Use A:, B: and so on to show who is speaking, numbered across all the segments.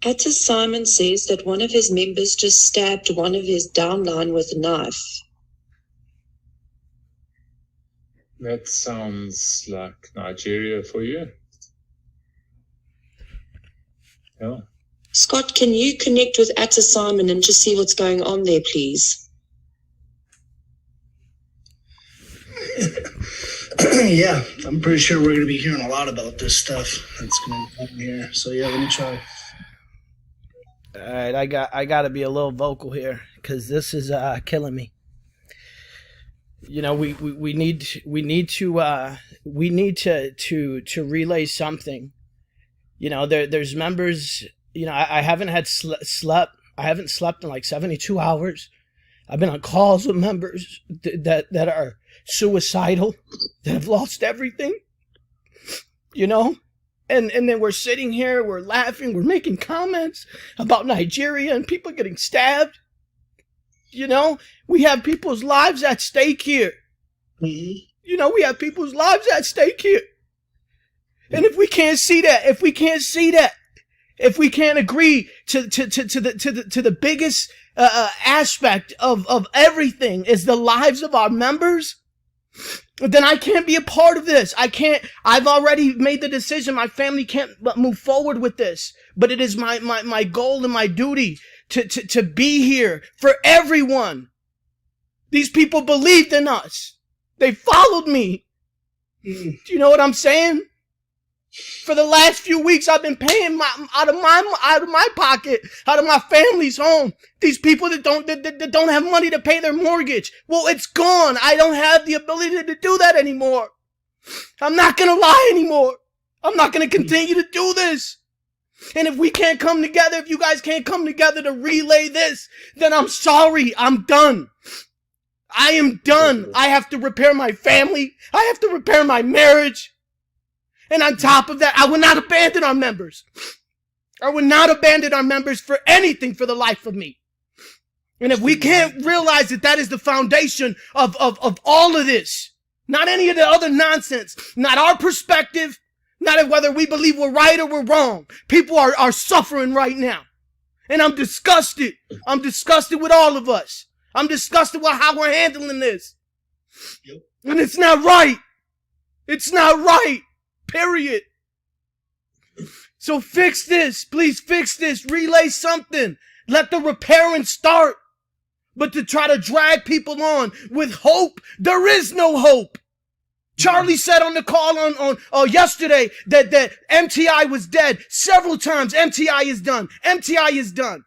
A: Atta Simon says that one of his members just stabbed one of his downline with a knife.
B: That sounds like Nigeria for you. Yeah.
A: Scott, can you connect with Atta Simon and just see what's going on there, please?
C: Yeah, I'm pretty sure we're going to be hearing a lot about this stuff that's going to happen here. So yeah, let me try.
D: All right, I got to be a little vocal here because this is killing me. You know, we need to relay something. You know, there's members. You know, I haven't slept. I haven't slept in like 72 hours. I've been on calls with members that are suicidal, that have lost everything. You know, and then we're sitting here, we're laughing, we're making comments about Nigeria and people getting stabbed. You know, we have people's lives at stake here.
C: Mm-hmm.
D: You know, we have people's lives at stake here. And if we can't see that, if we can't agree to the biggest aspect of everything is the lives of our members, then I can't be a part of this. I've already made the decision. My family can't move forward with this, but it is my goal and my duty to be here for everyone. These people believed in us. They followed me. Do you know what I'm saying? For the last few weeks, I've been paying out of my pocket, out of my family's home. These people that don't have money to pay their mortgage. Well, it's gone. I don't have the ability to do that anymore. I'm not gonna lie anymore. I'm not gonna continue to do this. And if we can't come together, if you guys can't come together to relay this, then I'm sorry. I'm done. I am done. I have to repair my family. I have to repair my marriage. And on top of that, I will not abandon our members. I will not abandon our members for anything for the life of me. And if we can't realize that that is the foundation of all of this, not any of the other nonsense, not our perspective, not whether we believe we're right or we're wrong. People are suffering right now. And I'm disgusted. I'm disgusted with all of us. I'm disgusted with how we're handling this.
C: Yep.
D: And it's not right. It's not right. Period. So fix this. Please fix this. Relay something. Let the repairing start. But to try to drag people on with hope, there is no hope. Charlie said on the call on yesterday that MTI was dead several times. MTI is done. MTI is done.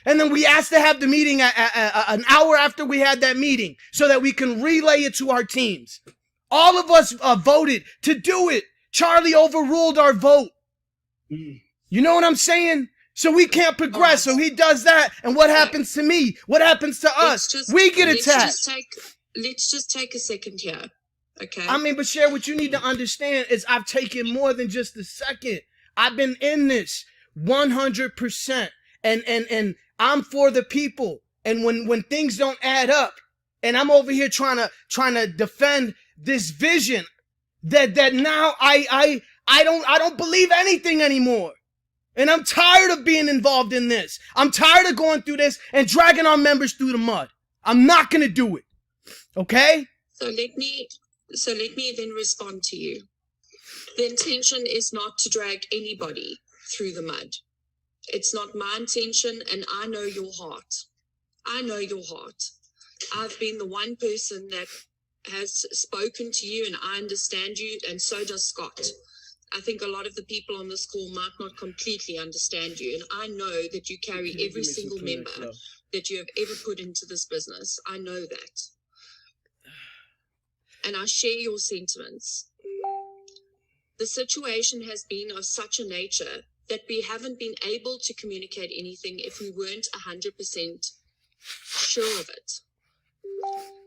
D: And then we asked to have the meeting an hour after we had that meeting so that we can relay it to our teams. All of us voted to do it. Charlie overruled our vote. You know what I'm saying? So we can't progress. So he does that. And what happens to me? What happens to us? We get attacked.
A: Let's just take a second here. Okay.
D: I mean, but Cher, what you need to understand is I've taken more than just a second. I've been in this 100%. And I'm for the people. And when things don't add up, and I'm over here trying to defend this vision that now I don't believe anything anymore. And I'm tired of being involved in this. I'm tired of going through this and dragging our members through the mud. I'm not going to do it. Okay?
A: So let me then respond to you. The intention is not to drag anybody through the mud. It's not my intention, and I know your heart. I know your heart. I've been the one person that has spoken to you, and I understand you, and so does Scott. I think a lot of the people on this call might not completely understand you, and I know that you carry every single member that you have ever put into this business. I know that. And I share your sentiments. The situation has been of such a nature that we haven't been able to communicate anything if we weren't 100% sure of it.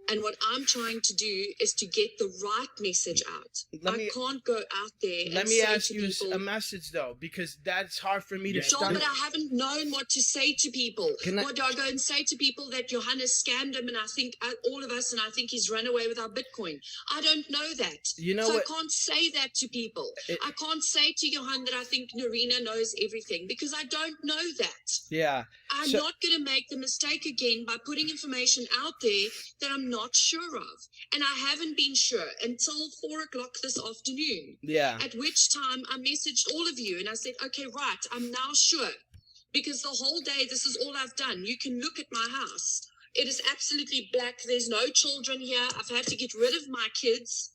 A: And what I'm trying to do is to get the right message out. I can't go out there and
D: Let me
A: say
D: ask
A: to
D: you
A: people,
D: a message though, because that's hard for me to
A: Joel,
D: stomach.
A: but I haven't known what to say to people. What do I go and say to people that Johannes scammed him and I think all of us and I think he's run away with our Bitcoin? I don't know that.
D: You know
A: so
D: what?
A: I can't say that to people. I can't say to Johan that I think Narina knows everything because I don't know that.
D: Yeah.
A: I'm not going to make the mistake again by putting information out there that I'm not sure of. And I haven't been sure until 4 o'clock this afternoon.
D: Yeah.
A: At which time I messaged all of you and I said, okay, right, I'm now sure. Because the whole day, this is all I've done. You can look at my house. It is absolutely black. There's no children here. I've had to get rid of my kids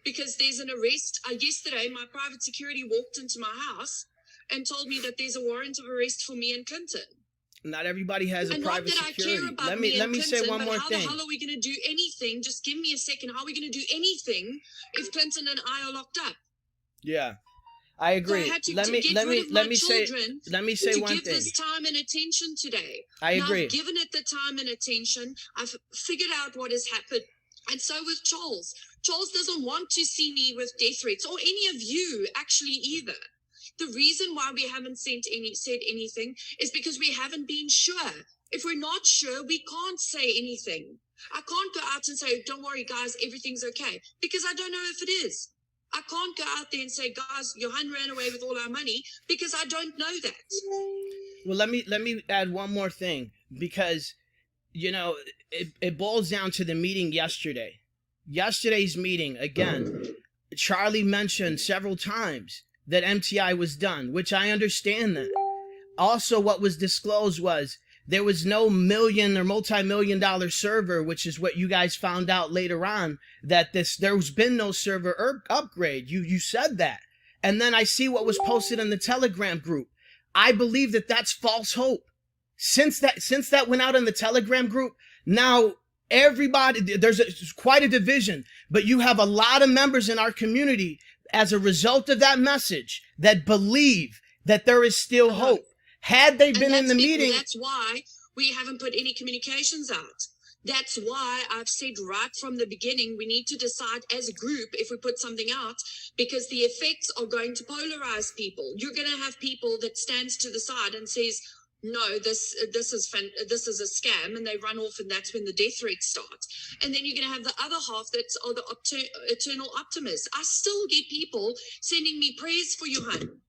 A: because there's an arrest. Yesterday, my private security walked into my house and told me that there's a warrant of arrest for me and Clinton.
D: Not everybody has a
A: and
D: private
A: not that
D: security.
A: I care about
D: Let me
A: Clinton,
D: say one more
A: how
D: thing.
A: the hell are we going to do anything? Just give me a second. How are we going to do anything if Clinton and I are locked up?
D: Yeah, I agree.
A: So I had to
D: let me
A: get
D: let
A: rid
D: me
A: of my
D: let me say
A: children
D: one
A: to give
D: thing.
A: this time and attention today.
D: I agree.
A: Now, I've given it the time and attention. I've figured out what has happened. And so with Charles. Charles doesn't want to see me with death threats, or any of you actually either. The reason why we haven't said anything is because we haven't been sure. If we're not sure, we can't say anything. I can't go out and say, don't worry, guys, everything's okay, because I don't know if it is. I can't go out there and say, guys, Johan ran away with all our money, because I don't know that.
D: Well, let me add one more thing, because, you know, it boils down to the meeting yesterday. Yesterday's meeting, again, Charlie mentioned several times that MTI was done, which I understand that. Also, what was disclosed was there was no million or multi-million-dollar server, which is what you guys found out later on, that there's been no server upgrade. You said that. And then I see what was posted in the Telegram group. I believe that that's false hope. Since that went out in the Telegram group, now everybody, there's quite a division, but you have a lot of members in our community as a result of that message that believe that there is still hope. Had they been in the meeting.
A: That's why we haven't put any communications out. That's why I've said right from the beginning, we need to decide as a group if we put something out, because the effects are going to polarize people. You're going to have people that stands to the side and says, no, this is a scam, and they run off, and that's when the death threats start. And then you're going to have the other half that's the eternal optimists. I still get people sending me prayers for Johan.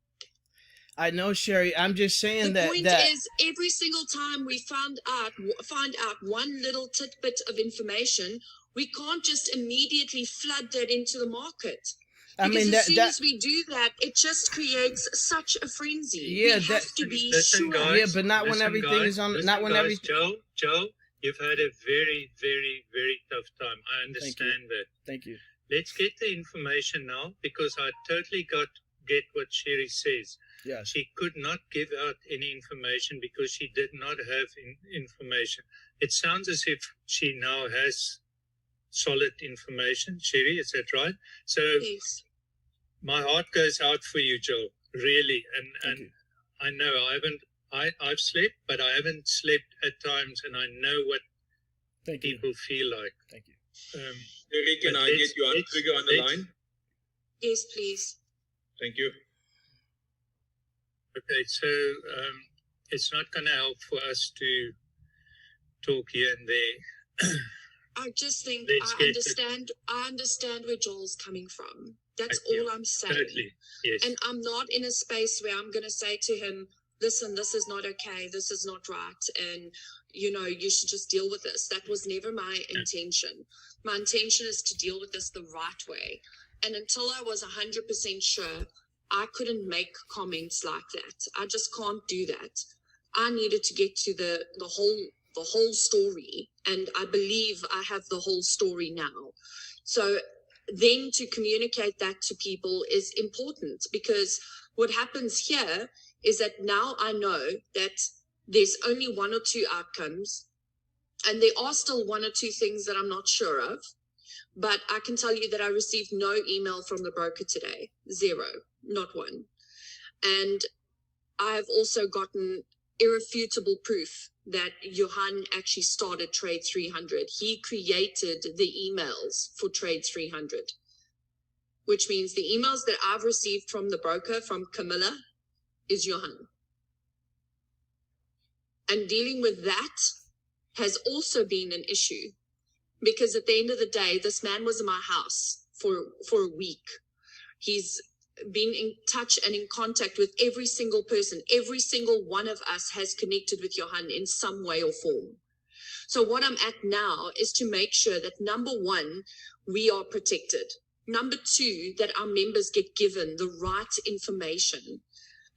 D: I know, Sherry. I'm just saying
A: the point is, every single time we find out one little tidbit of information, we can't just immediately flood that into the market. Because as soon as we do that, it just creates such a frenzy.
D: Yeah,
A: we have to be
E: listen,
A: sure.
E: guys,
D: yeah, but not when everything is on. Not when everything.
E: Joe, you've had a very, very, very tough time. I understand that.
D: Thank you.
E: Let's get the information now, because I totally get what Sherry says.
D: Yes.
E: She could not give out any information because she did not have information. It sounds as if she now has solid information. Sherry, is that right? So
A: Yes.
E: my heart goes out for you, Joe, really.
D: Thank
E: And
D: you.
E: I know I've slept, but I haven't slept at times, and I know what
D: Thank you.
E: people feel like.
D: Thank you.
F: Sherry, can I get you on trigger on the line?
A: Yes, please.
F: Thank you.
E: Okay, so it's not going to help for us to talk here and there.
A: I just think
E: Let's get
A: I understand where Joel's coming from. That's
E: Yeah,
A: all I'm saying.
E: Totally, yes.
A: And I'm not in a space where I'm going to say to him, listen, this is not okay. This is not right. And, you know, you should just deal with this. That was never my intention. My intention is to deal with this the right way. And until I was 100% sure, I couldn't make comments like that. I just can't do that. I needed to get to the whole story. And I believe I have the whole story now. So then to communicate that to people is important, because what happens here is that now I know that there's only one or two outcomes, and there are still one or two things that I'm not sure of. But I can tell you that I received no email from the broker today. Zero, not one. And I have also gotten irrefutable proof that Johan actually started Trade 300. He created the emails for Trade 300, which means the emails that I've received from the broker, from Camilla, is Johan. And dealing with that has also been an issue, because at the end of the day, this man was in my house for a week. He's been in touch and in contact with every single person. Every single one of us has connected with Johan in some way or form. So what I'm at now is to make sure that, number one, we are protected. Number two, that our members get given the right information,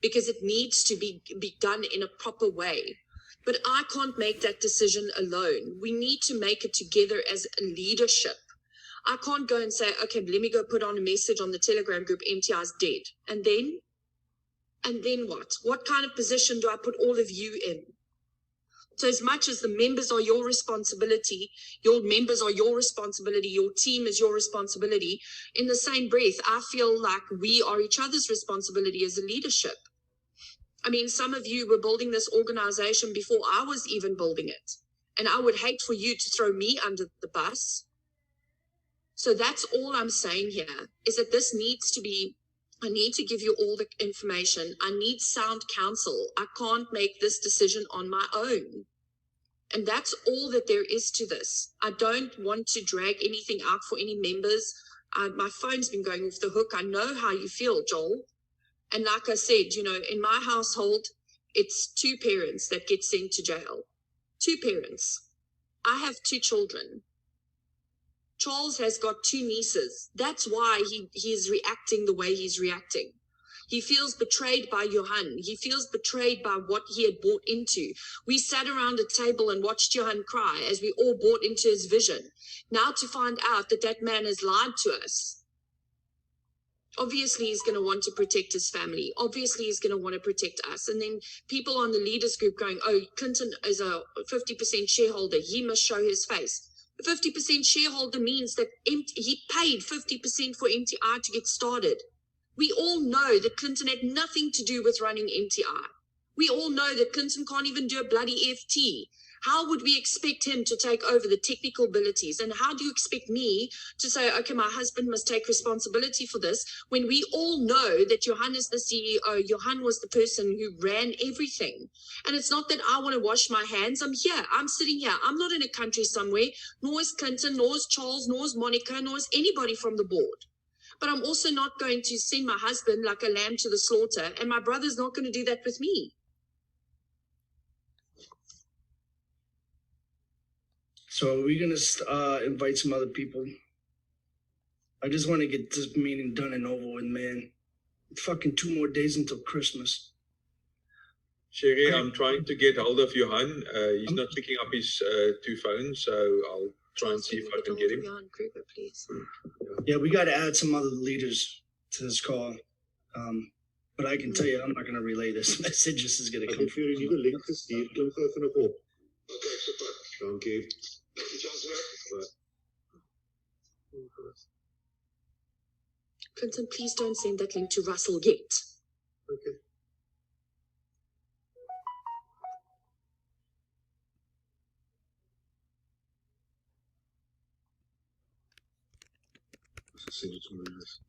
A: because it needs to be done in a proper way. But I can't make that decision alone. We need to make it together as a leadership. I can't go and say, okay, let me go put on a message on the Telegram group, MTI is dead. And then what? What kind of position do I put all of you in? So as much as the members are your responsibility, your members are your responsibility, your team is your responsibility, in the same breath, I feel like we are each other's responsibility as a leadership. I mean, some of you were building this organization before I was even building it. And I would hate for you to throw me under the bus. So that's all I'm saying here, is that this needs to be, I need to give you all the information. I need sound counsel. I can't make this decision on my own. And that's all that there is to this. I don't want to drag anything out for any members. My phone's been going off the hook. I know how you feel, Joel. And like I said, you know, in my household, it's 2 parents that get sent to jail. 2 parents. I have 2 children. Charles has got 2 nieces. That's why he is reacting the way he's reacting. He feels betrayed by Johan. He feels betrayed by what he had bought into. We sat around a table and watched Johan cry as we all bought into his vision. Now to find out that that man has lied to us. Obviously, he's going to want to protect his family. Obviously, he's going to want to protect us. And then people on the leaders group going, oh, Clinton is a 50% shareholder. He must show his face. A 50% shareholder means that he paid 50% for MTI to get started. We all know that Clinton had nothing to do with running MTI. We all know that Clinton can't even do a bloody EFT. How would we expect him to take over the technical abilities? And how do you expect me to say, okay, my husband must take responsibility for this, when we all know that Johan is the CEO, Johan was the person who ran everything. And it's not that I want to wash my hands. I'm here. I'm sitting here. I'm not in a country somewhere, nor is Clinton, nor is Charles, nor is Monica, nor is anybody from the board. But I'm also not going to send my husband like a lamb to the slaughter, and my brother's not going to do that with me.
C: So are we going to invite some other people? I just want to get this meeting done and over with, man. Fucking 2 more days until Christmas.
F: Sherry, I'm trying to get hold of Johan. He's not picking up his 2 phones, so I'll try and see if I can get him.
A: Johan Kruger, please.
C: Yeah, we got to add some other leaders to this call. But I can tell you, I'm not going to relay this message. This is going to come
G: Vir die nuwe link gestuur, klink gou vinnig op. Dankie.
A: Clinton, please don't send that link to Russell yet.
G: Okay.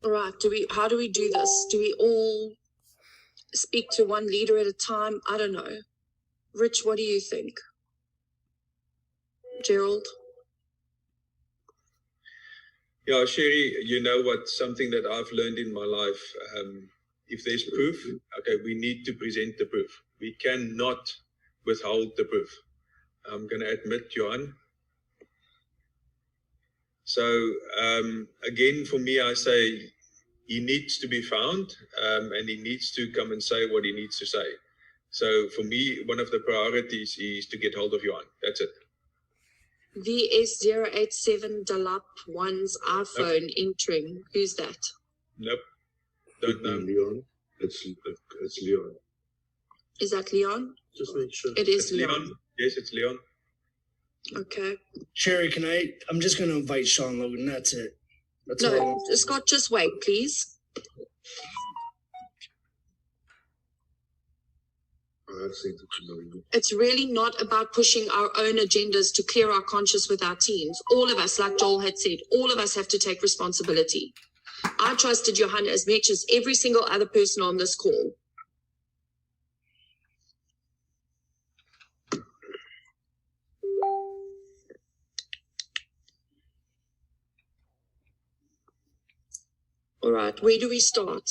A: All right, how do we do this? Do we all speak to one leader at a time? I don't know. Rich, what do you think? Gerald?
F: Yeah, Sherry, you know what, something that I've learned in my life, if there's proof, okay, we need to present the proof. We cannot withhold the proof. I'm going to admit, Johan. So, again, for me, I say he needs to be found, and he needs to come and say what he needs to say. So, for me, one of the priorities is to get hold of Johan. That's it.
A: VS087 Dalap 1's iPhone entering. Who's that?
F: Nope. Don't know.
G: Leon. It's Leon.
A: Is that Leon?
G: Just make sure.
A: It is
F: It's
A: Leon.
F: Leon. Yes, it's Leon.
A: Okay.
C: Sherry, I'm just going to invite Sean Logan. That's it. That's all.
A: No, Scott, just wait, please.
G: All uitsend het vir Marina.
A: It's really not about pushing our own agendas to clear our conscience with our teams. All of us, like Joel had said, all of us have to take responsibility. I trusted Johan as much as every single other person on this call. All right, where do we start?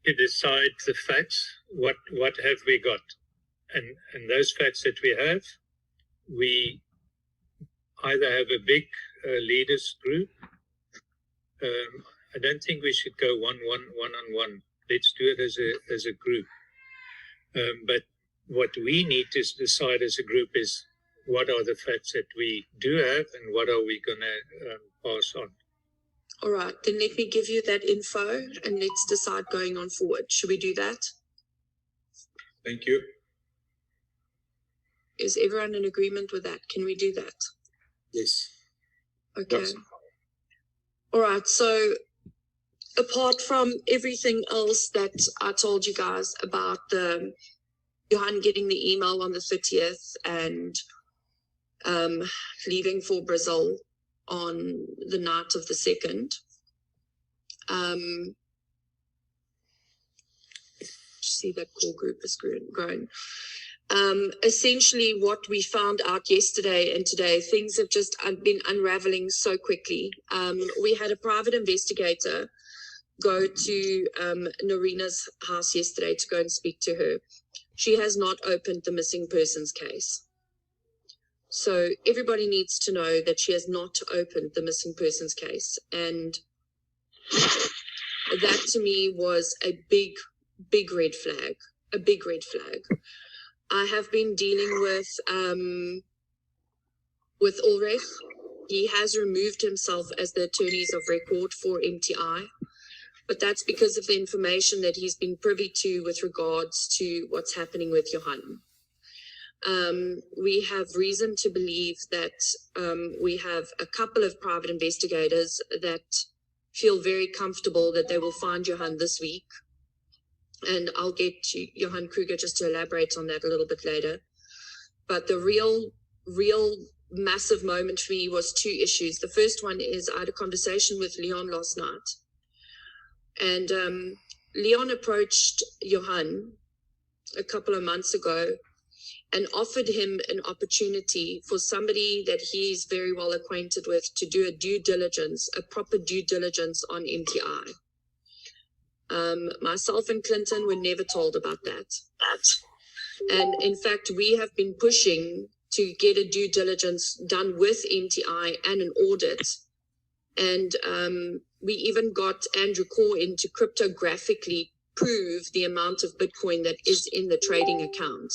E: To decide the facts, what have we got? And those facts that we have, we either have a big leaders group. I don't think we should go one on one. Let's do it as a group. But what we need to decide as a group is what are the facts that we do have and what are we going to pass on.
A: All right, then let me give you that info and let's decide going on forward. Should we do that?
F: Thank you.
A: Is everyone in agreement with that? Can we do that?
F: Yes.
A: Okay.
B: Yes.
A: All right, so apart from everything else that I told you guys about the Johan getting the email on the 30th and leaving for Brazil on the night of the 2nd. See that core group is grown. Essentially what we found out yesterday and today, things have just been unraveling so quickly. We had a private investigator go to Narina's house yesterday to go and speak to her. She has not opened the missing persons case. So everybody needs to know that she has not opened the missing persons case. And that to me was a big red flag, a big red flag. I have been dealing with Ulrich. He has removed himself as the attorneys of record for MTI, but that's because of the information that he's been privy to with regards to what's happening with Johan. We have reason to believe that we have a couple of private investigators that feel very comfortable that they will find Johan this week. And I'll get to Johan Kruger just to elaborate on that a little bit later. But the real massive moment for me was two issues. The first one is I had a conversation with Leon last night. And Leon approached Johan a couple of months ago and offered him an opportunity for somebody that he's very well acquainted with to do a proper due diligence on MTI. Myself and Clinton were never told about that. And in fact, we have been pushing to get a due diligence done with MTI and an audit. And we even got Andrew Corr in to cryptographically prove the amount of Bitcoin that is in the trading account.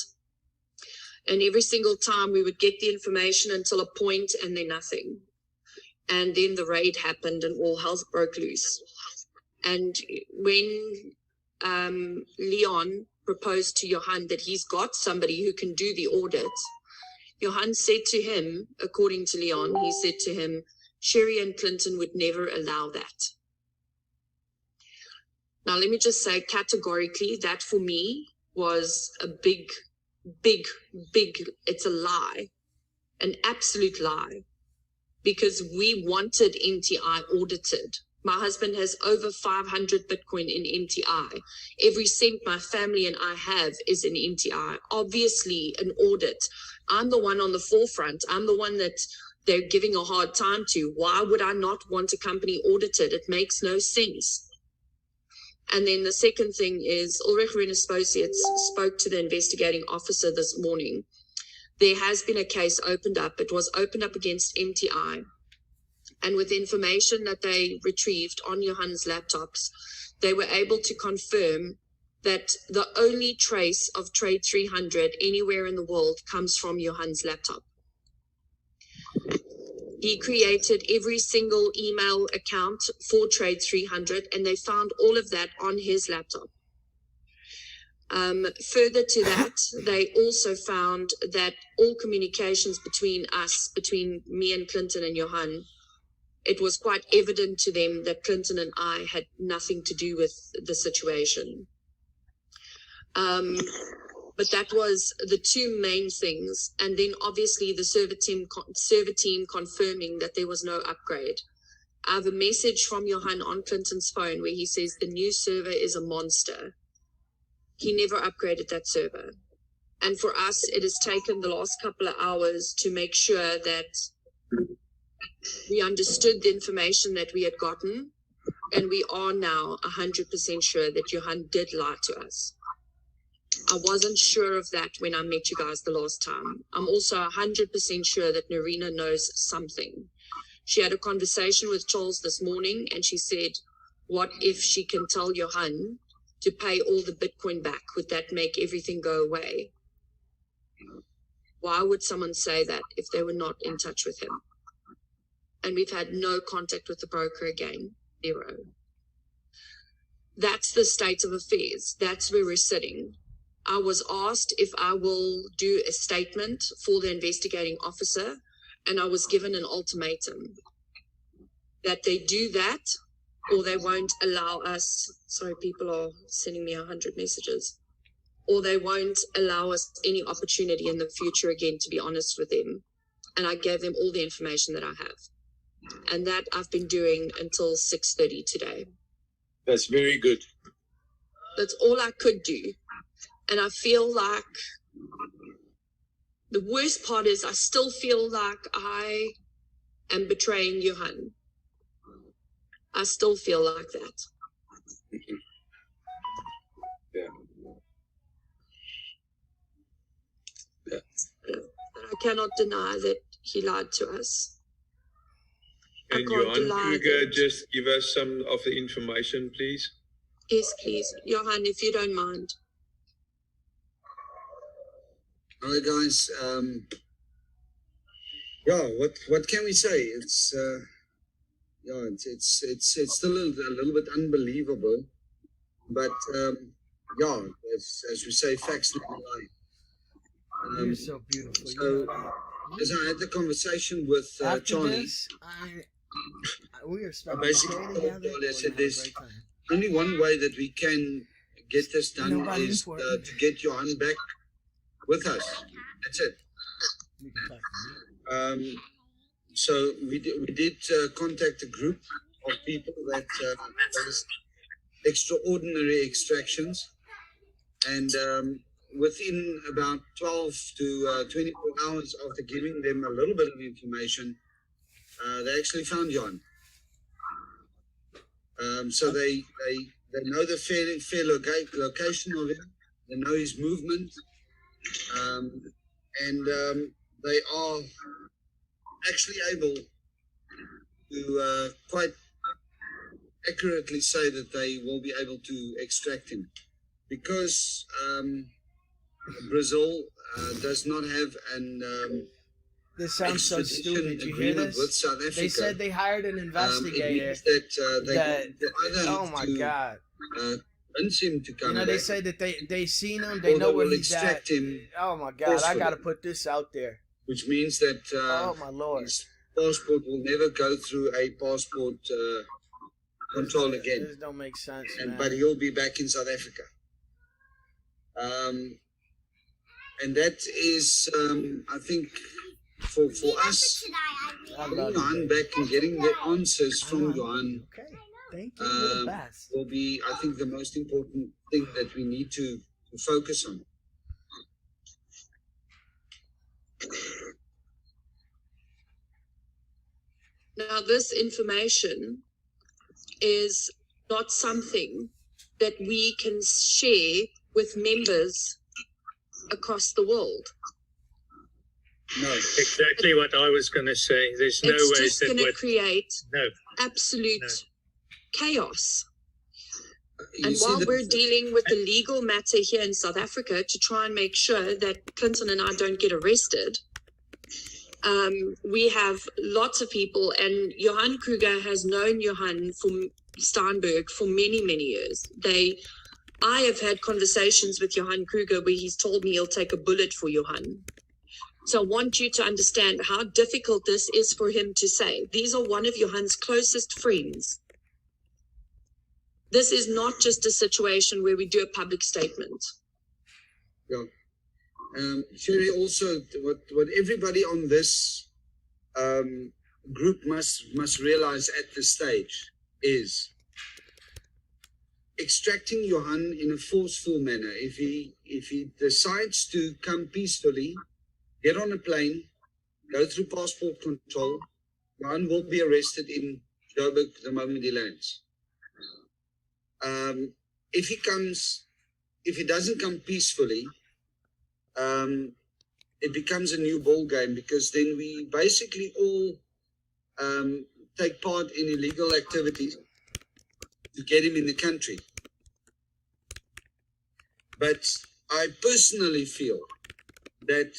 A: And every single time we would get the information until a point and then nothing. And then the raid happened and all hell broke loose. And when Leon proposed to Johan that he's got somebody who can do the audit, Johan said to him, according to Leon, he said to him, Sherry and Clinton would never allow that. Now, let me just say categorically that for me was a big, it's a lie, an absolute lie, because we wanted MTI audited. My husband has over 500 Bitcoin in MTI. Every cent my family and I have is in MTI. Obviously, an audit. I'm the one on the forefront. I'm the one that they're giving a hard time to. Why would I not want a company audited? It makes no sense. And then the second thing is Ulrich Rehn Associates spoke to the investigating officer this morning. There has been a case opened up. It was opened up against MTI. And with information that they retrieved on Johan's laptops, they were able to confirm that the only trace of Trade 300 anywhere in the world comes from Johan's laptop. He created every single email account for Trade 300, and they found all of that on his laptop. Further to that, they also found that all communications between me and Clinton and Johan, it was quite evident to them that Clinton and I had nothing to do with the situation. But that was the two main things. And then obviously the server team confirming that there was no upgrade. I have a message from Johan on Clinton's phone where he says the new server is a monster. He never upgraded that server. And for us, it has taken the last couple of hours to make sure that we understood the information that we had gotten. And we are now 100% sure that Johan did lie to us. I wasn't sure of that when I met you guys the last time. I'm also 100% sure that Narina knows something. She had a conversation with Charles this morning and she said, what if she can tell Johan to pay all the Bitcoin back? Would that make everything go away? Why would someone say that if they were not in touch with him? And we've had no contact with the broker again, 0. That's the state of affairs. That's where we're sitting. I was asked if I will do a statement for the investigating officer, and I was given an ultimatum that they do that or they won't allow us. Sorry, people are sending me 100 messages. Or they won't allow us any opportunity in the future again, to be honest with them. And I gave them all the information that I have. And that I've been doing until 6:30 today.
F: That's very good.
A: That's all I could do. And I feel like the worst part is I still feel like I am betraying Johan. I still feel like that.
F: Yeah. Yeah.
A: But I cannot deny that he lied to us. I
F: And
A: can't
F: Johan
A: deny
F: Kruger,
A: that.
F: just give us some of the information, please.
A: Yes, please. Johan, if you don't mind.
H: Hi guys, yeah, what can we say? It's it's still a little bit unbelievable, but yeah, as we say, facts never lie.
D: You're so beautiful.
H: So, as I had the conversation with
D: After
H: Charlie,
D: this, we are
H: I
D: spending
H: basically
D: a day
H: told
D: together.
H: Charlie, I said
D: We're gonna have a
H: there's
D: great time.
H: only one way that we can get this done
D: Nobody
H: is
D: important.
H: to get Johan back with us. That's it.
D: You can talk to me.
H: So we did contact a group of people that does extraordinary extractions, and within about 12 to 24 hours after giving them a little bit of information, they actually found John. So they know the fair location of him. They know his movement, and they are actually able to quite accurately say that they will be able to extract him, because Brazil does not have an
D: This sounds so
H: extradition
D: stupid. You hear
H: agreement with
D: this?
H: South Africa.
D: They said they hired an
H: It
D: investigator.
H: means that they either
D: Oh
H: have
D: my
H: to
D: God!
H: convince him to come
D: You know,
H: back,
D: they say that they seen him. They
H: or
D: know where
H: will
D: he's at.
H: extract him,
D: Oh my God! I
H: forcefully.
D: gotta put this out there.
H: which means that
D: Oh my Lord!
H: his passport will never go through a passport control again.
D: This don't make sense, man.
H: But he'll be back in South Africa. And that is, I think, for us,
D: I
H: getting
D: love you,
H: Johan
D: baby.
H: back and getting the answers
D: I
H: from
D: love
H: Johan
D: you. Okay, thank you. You're the best.
H: will be, I think, the most important thing that we need to focus on.
A: Now, this information is not something that we can share with members across the world.
H: No,
E: Exactly what I was going to say. There's no
A: It's
E: way
A: just
E: that
A: going to
E: would.
A: create
E: No,
A: absolute
E: No.
A: chaos.
H: you
A: And
H: see
A: while
H: that-
A: we're dealing with the legal matter here in South Africa to try and make sure that Clinton and I don't get arrested, we have lots of people, and Johan Kruger has known Johan from Steinberg for many, many years. I have had conversations with Johan Kruger where he's told me he'll take a bullet for Johan. So I want you to understand how difficult this is for him to say. These are one of Johan's closest friends. This is not just a situation where we do a public statement.
H: Yeah. Sherry, also, what everybody on this group must realize at this stage is extracting Johan in a forceful manner. If he decides to come peacefully, get on a plane, go through passport control, Johan will be arrested in Joburg the moment he lands. If he doesn't come peacefully, it becomes a new ball game, because then we basically all take part in illegal activities to get him in the country. But I personally feel that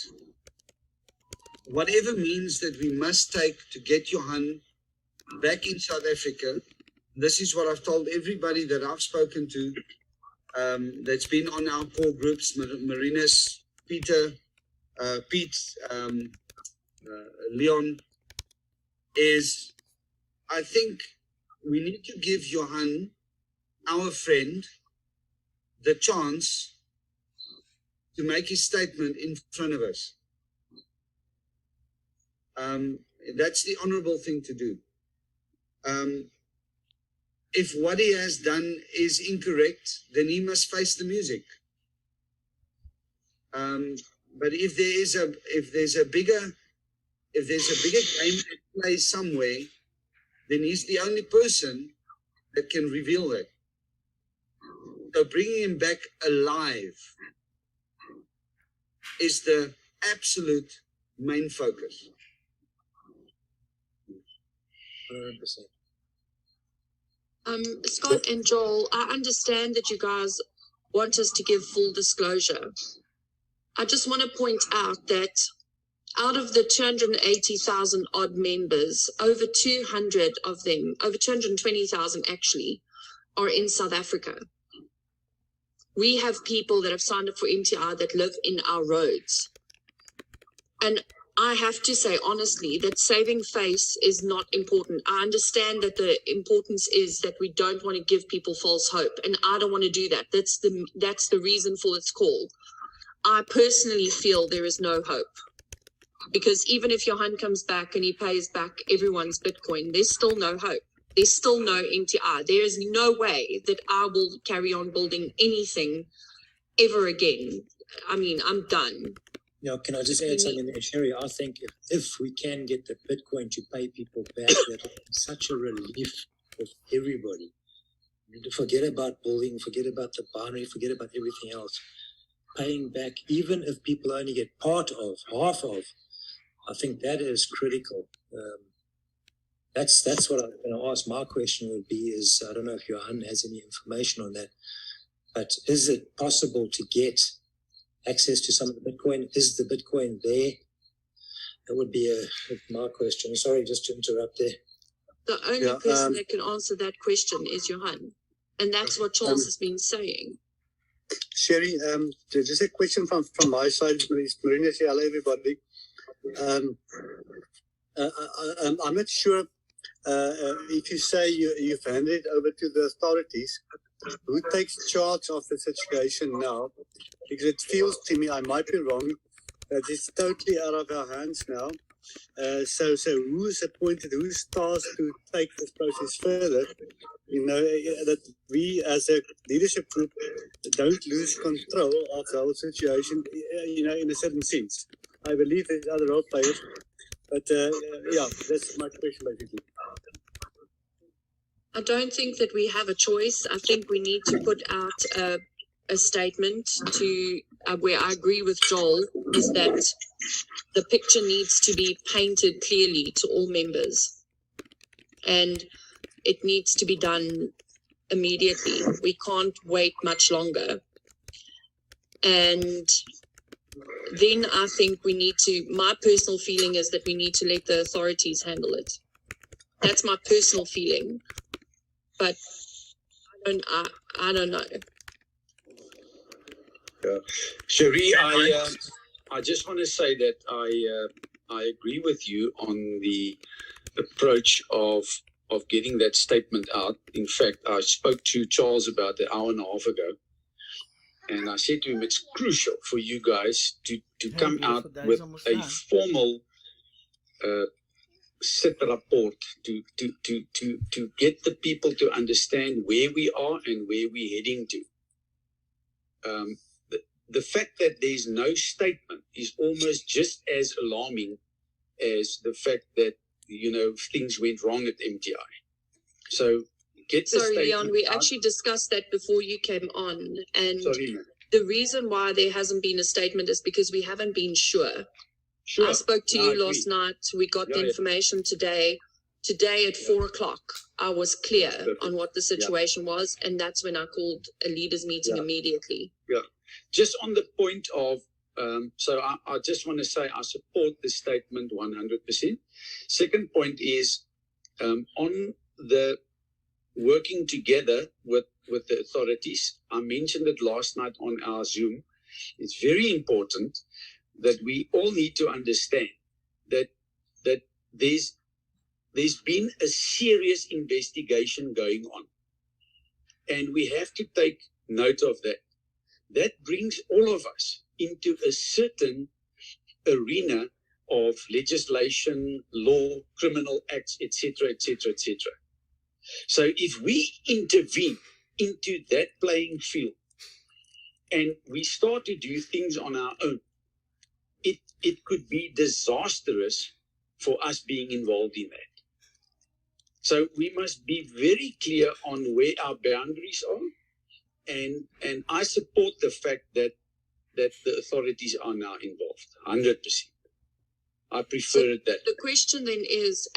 H: whatever means that we must take to get Johan back in South Africa, this is what I've told everybody that I've spoken to, that's been on our core groups, Marinus, Peter, Pete, Leon, is I think we need to give Johan, our friend, the chance to make his statement in front of us. That's the honorable thing to do. If what he has done is incorrect, then he must face the music. But if there's a bigger game at play somewhere, then he's the only person that can reveal that. So bringing him back alive is the absolute main focus.
E: 100%.
A: Scott and Joel, I understand that you guys want us to give full disclosure. I just want to point out that out of the 280,000 odd members, over 200 of them, over 220,000 actually, are in South Africa. We have people that have signed up for MTI that live in our roads. And I have to say honestly that saving face is not important. I understand that the importance is that we don't want to give people false hope, and I don't want to do that. That's the reason for this call. I personally feel there is no hope, because even if Johan comes back and he pays back everyone's Bitcoin, there's still no hope. There's still no MTI. There is no way that I will carry on building anything ever again. I mean, I'm done.
I: Now, can I just add something there, Sherry? I think if we can get the Bitcoin to pay people back, that will be such a relief for everybody. Forget about building, forget about the binary, forget about everything else. Paying back, even if people only get part of, half of, I think that is critical. That's what I'm going to ask. My question would be is, I don't know if Johan has any information on that, but is it possible to get access to some of the Bitcoin? Is the Bitcoin there? That would be my question. Sorry, just to interrupt there.
A: The only person that can answer that question is Johan. And that's what Charles has been saying.
J: Sherry, just a question from my side. Marina, say hello, everybody. I'm not sure if you say you've handed it over to the authorities, who takes charge of the situation now? Because it feels to me, I might be wrong, that it's totally out of our hands now. So who's appointed, who's tasked to take this process further? You know, that we as a leadership group don't lose control of the whole situation, you know, in a certain sense. I believe there's other role players, but yeah, that's my question basically.
A: I don't think that we have a choice. I think we need to put out a statement to where I agree with Joel, is that the picture needs to be painted clearly to all members, and it needs to be done immediately. We can't wait much longer. And then I think we need to, my personal feeling is that we need to let the authorities handle it. That's my personal feeling. But I don't know.
F: Yeah. Cherie,
K: I just want to say that I agree with you on the approach of getting that statement out. In fact, I spoke to Charles about an hour and a half ago, and I said to him, it's crucial for you guys to come out with a formal set rapport to get the people to understand where we are and where we're heading to. The fact that there's no statement is almost just as alarming as the fact that, things went wrong at MTI. So get the
A: Sorry, Leon, we
K: out.
A: actually discussed that before you came on. And
K: Sorry, ma'am.
A: the reason why there hasn't been a statement is because we haven't been sure.
K: Sure.
A: I spoke to
K: No, I
A: you
K: agree.
A: last night. We got the
K: Yeah.
A: information today. Today at 4:00, I was clear on what the situation was. And that's when I called a leaders meeting immediately.
K: Yeah. Just on the point of, so I just want to say I support this statement 100%. Second point is on the working together with the authorities. I mentioned it last night on our Zoom. It's very important that we all need to understand that there's been a serious investigation going on. And we have to take note of that. That brings all of us into a certain arena of legislation, law, criminal acts, etc., etc., etc. So if we intervene into that playing field and we start to do things on our own, it could be disastrous for us being involved in that. So we must be very clear on where our boundaries are. And I support the fact that the authorities are now involved, 100%. I prefer it that.
A: The question then is,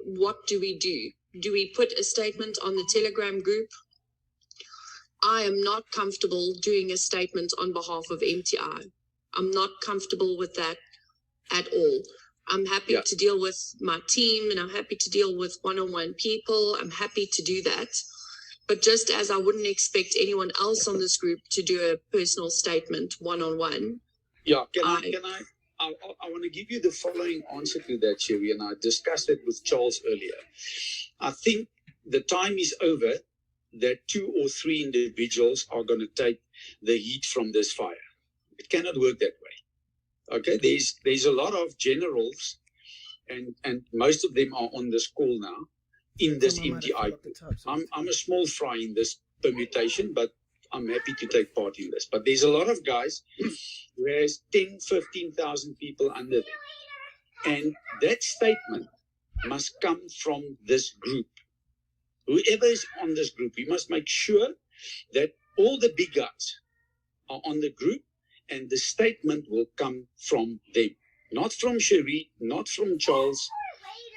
A: what do we do? Do we put a statement on the Telegram group? I am not comfortable doing a statement on behalf of MTI. I'm not comfortable with that at all. I'm happy to deal with my team and I'm happy to deal with one-on-one people. I'm happy to do that. But just as I wouldn't expect anyone else on this group to do a personal statement one-on-one.
K: Yeah, I want to give you the following answer to that, Sherry, and I discussed it with Charles earlier. I think the time is over that 2 or 3 individuals are going to take the heat from this fire. It cannot work that way. Okay, there's a lot of generals, and most of them are on this call now in this MTI. I'm a small fry in this permutation, but I'm happy to take part in this. But there's a lot of guys who has 10, 15,000 people under them. And that statement must come from this group. Whoever is on this group, we must make sure that all the big guys are on the group and the statement will come from them. Not from Cherie, not from Charles,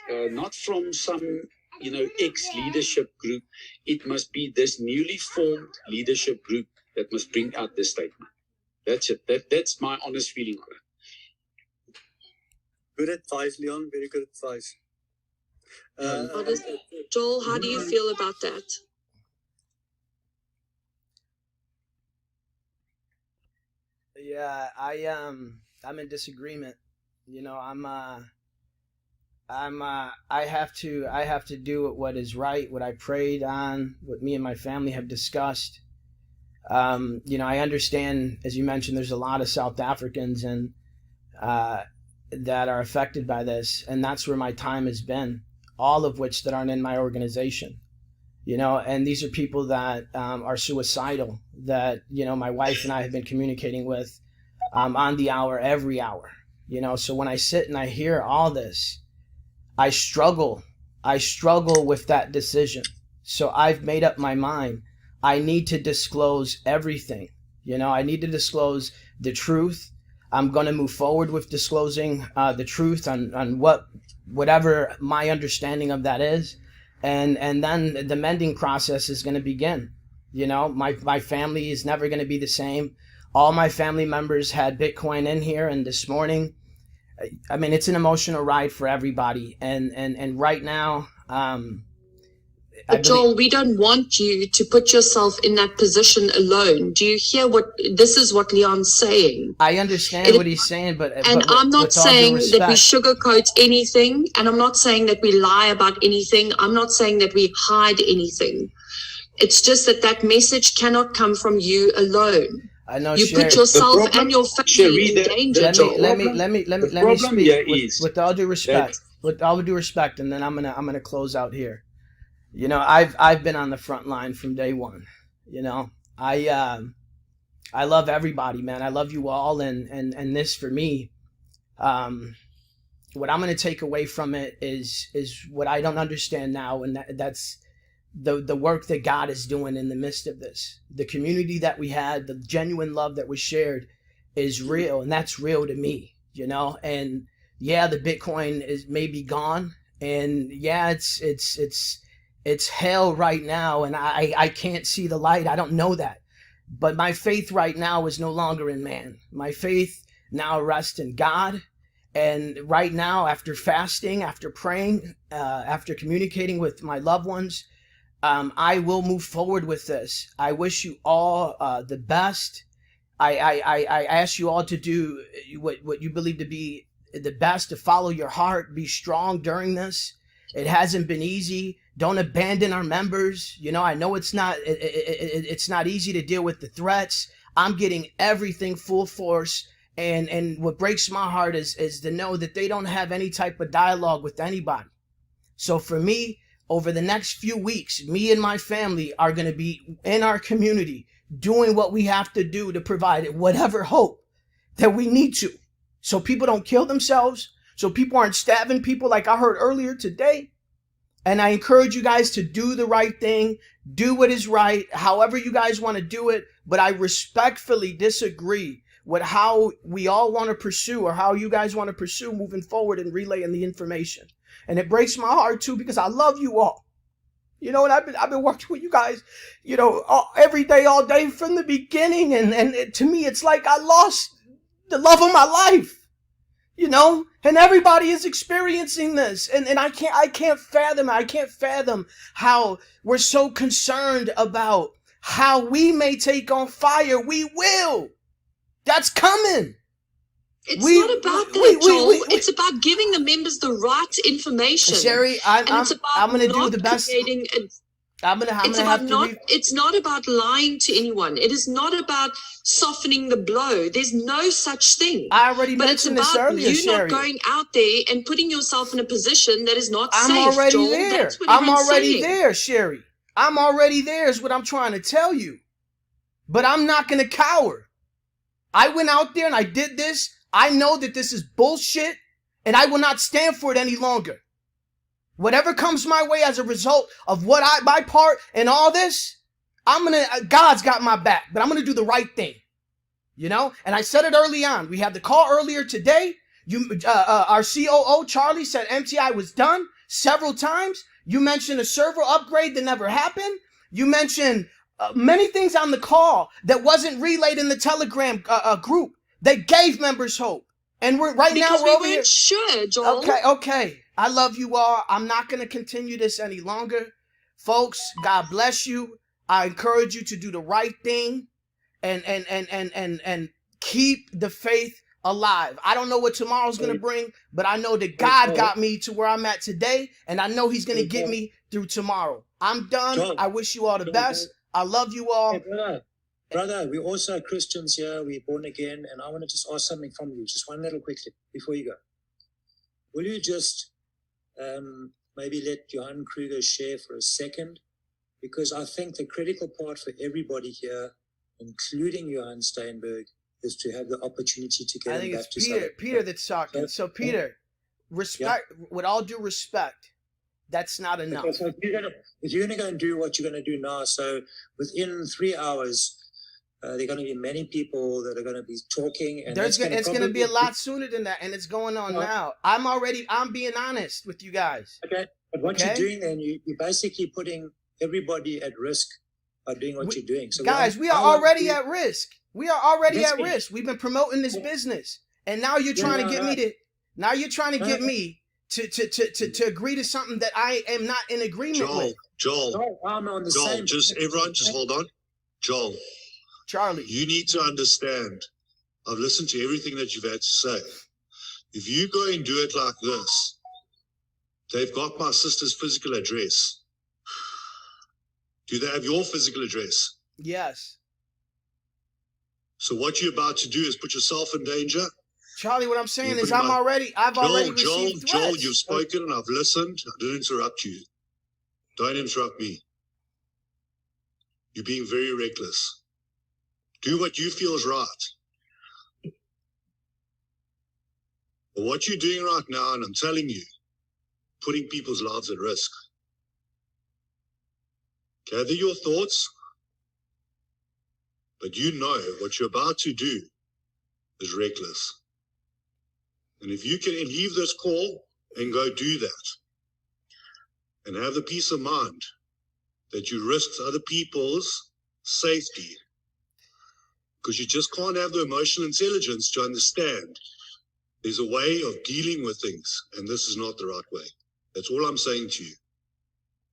K: not from some ex-leadership group. It must be this newly formed leadership group that must bring out this statement. That's it. That's my honest feeling on it.
J: Good advice, Leon. Very good advice.
A: Joel, how do you feel about that?
D: Yeah, I'm in disagreement. I have to do what is right, what I prayed on, what me and my family have discussed. I understand, as you mentioned, there's a lot of South Africans and that are affected by this, and that's where my time has been, all of which that aren't in my organization. And these are people that are suicidal, that, my wife and I have been communicating with on the hour, every hour. So when I sit and I hear all this, I struggle with that decision. So I've made up my mind. I need to disclose everything. I need to disclose the truth. I'm going to move forward with disclosing the truth on whatever my understanding of that is. And then the mending process is going to begin. My family is never going to be the same. All my family members had Bitcoin in here, and this morning, I mean, it's an emotional ride for everybody. And right now,
A: But Joel, we don't want you to put yourself in that position alone. Do you hear this is what Leon's saying?
D: I understand what he's saying, but
A: I'm not saying that we sugarcoat anything, and I'm not saying that we lie about anything. I'm not saying that we hide anything. It's just that message cannot come from you alone.
D: I know
A: you put yourself and your family in danger.
D: Let me speak with all due respect. With all due respect, and then I'm gonna close out here. You know, I've been on the front line from day one. You know, I love everybody, man. I love you all, and this for me, what I'm gonna take away from it is what I don't understand now, and that's the work that God is doing in the midst of this. The community that we had, the genuine love that was shared, is real, and that's real to me. You know, and yeah, the Bitcoin is maybe gone, and yeah, it's hell right now, and I can't see the light. I don't know that. But my faith right now is no longer in man. My faith now rests in God. And right now, after fasting, after praying, after communicating with my loved ones, I will move forward with this. I wish you all the best. I ask you all to do what you believe to be the best, to follow your heart, be strong during this. It hasn't been easy. Don't abandon our members. You know, I know it's not easy to deal with the threats. I'm getting everything full force. And what breaks my heart is to know that they don't have any type of dialogue with anybody. So for me, over the next few weeks, me and my family are going to be in our community doing what we have to do to provide whatever hope that we need to. So people don't kill themselves. So people aren't stabbing people like I heard earlier today. And I encourage you guys to do the right thing, do what is right, however you guys want to do it. But I respectfully disagree with how we all want to pursue, or how you guys want to pursue moving forward and relaying the information. And it breaks my heart too, because I love you all. You know, and I've been working with you guys, you know, every day, all day from the beginning. And to me, it's like I lost the love of my life. You know, and everybody is experiencing this, and I can't fathom how we're so concerned about how we may take on fire. We will. That's coming.
A: It's not about that, Joel. It's about giving the members the right information.
D: Sherry, I'm going to do the best.
A: It's not about lying to anyone. It is not about softening the blow. There's no such thing.
D: I already mentioned this earlier,
A: you
D: Sherry.
A: not going out there and putting yourself in a position that is not
D: I'm
A: safe,
D: already
A: Joel.
D: there.
A: That's what
D: I'm
A: everyone's
D: already
A: saying.
D: there, Sherry. I'm already there is what I'm trying to tell you. But I'm not going to cower. I went out there and I did this. I know that this is bullshit, and I will not stand for it any longer. Whatever comes my way as a result of my part in all this, God's got my back, but I'm going to do the right thing. You know? And I said it early on. We had the call earlier today. Our COO, Charlie, said MTI was done several times. You mentioned a server upgrade that never happened. You mentioned many things on the call that wasn't relayed in the Telegram group that gave members hope. And we're over here.
A: Sure, Joel.
D: Okay. I love you all. I'm not going to continue this any longer. Folks, God bless you. I encourage you to do the right thing and keep the faith alive. I don't know what tomorrow's going to bring, but I know that God got me to where I'm at today, and I know he's going to get me through tomorrow. I'm done. I wish you all the best. I love you all.
I: Brother, we're also Christians here. We're born again, and I want to just ask something from you. Just one little quickly before you go. Will you just maybe let Johan Kruger share for a second? Because I think the critical part for everybody here, including Johan Steinberg, is to have the opportunity to get back to Peter.
D: Peter that's talking. So Peter, respect. With all due respect, that's not enough.
I: So if you're going to go and do what you're going to do now, so within 3 hours, there are going to be many people that are going to be talking. And
D: it's going to be a lot sooner than that, and it's going on now. I'm being honest with you guys.
I: Okay, but what you're doing then, you're basically putting everybody at risk by doing what you're doing. So
D: guys, we are already at risk. We are already at risk. We've been promoting this business, and now you're trying to get me to agree to something that I am not in agreement with.
G: Joel,
I: I'm on the
G: Joel,
I: same.
G: everyone just hold on. Joel,
D: Charlie.
G: you need to understand. I've listened to everything that you've had to say. If you go and do it like this, they've got my sister's physical address. Do they have your physical address?
D: Yes.
G: So what you're about to do is put yourself in danger.
D: Charlie, what I'm saying
G: You
D: is
G: put him
D: I've already received
G: Joel,
D: threats.
G: you've spoken and I've listened. I didn't interrupt you. Don't interrupt me. You're being very reckless. Do what you feel is right. But what you're doing right now, and I'm telling you, putting people's lives at risk. Gather your thoughts, but you know what you're about to do is reckless. And if you can leave this call and go do that, and have the peace of mind that you risked other people's safety, because you just can't have the emotional intelligence to understand there's a way of dealing with things, and this is not the right way. That's all I'm saying to you.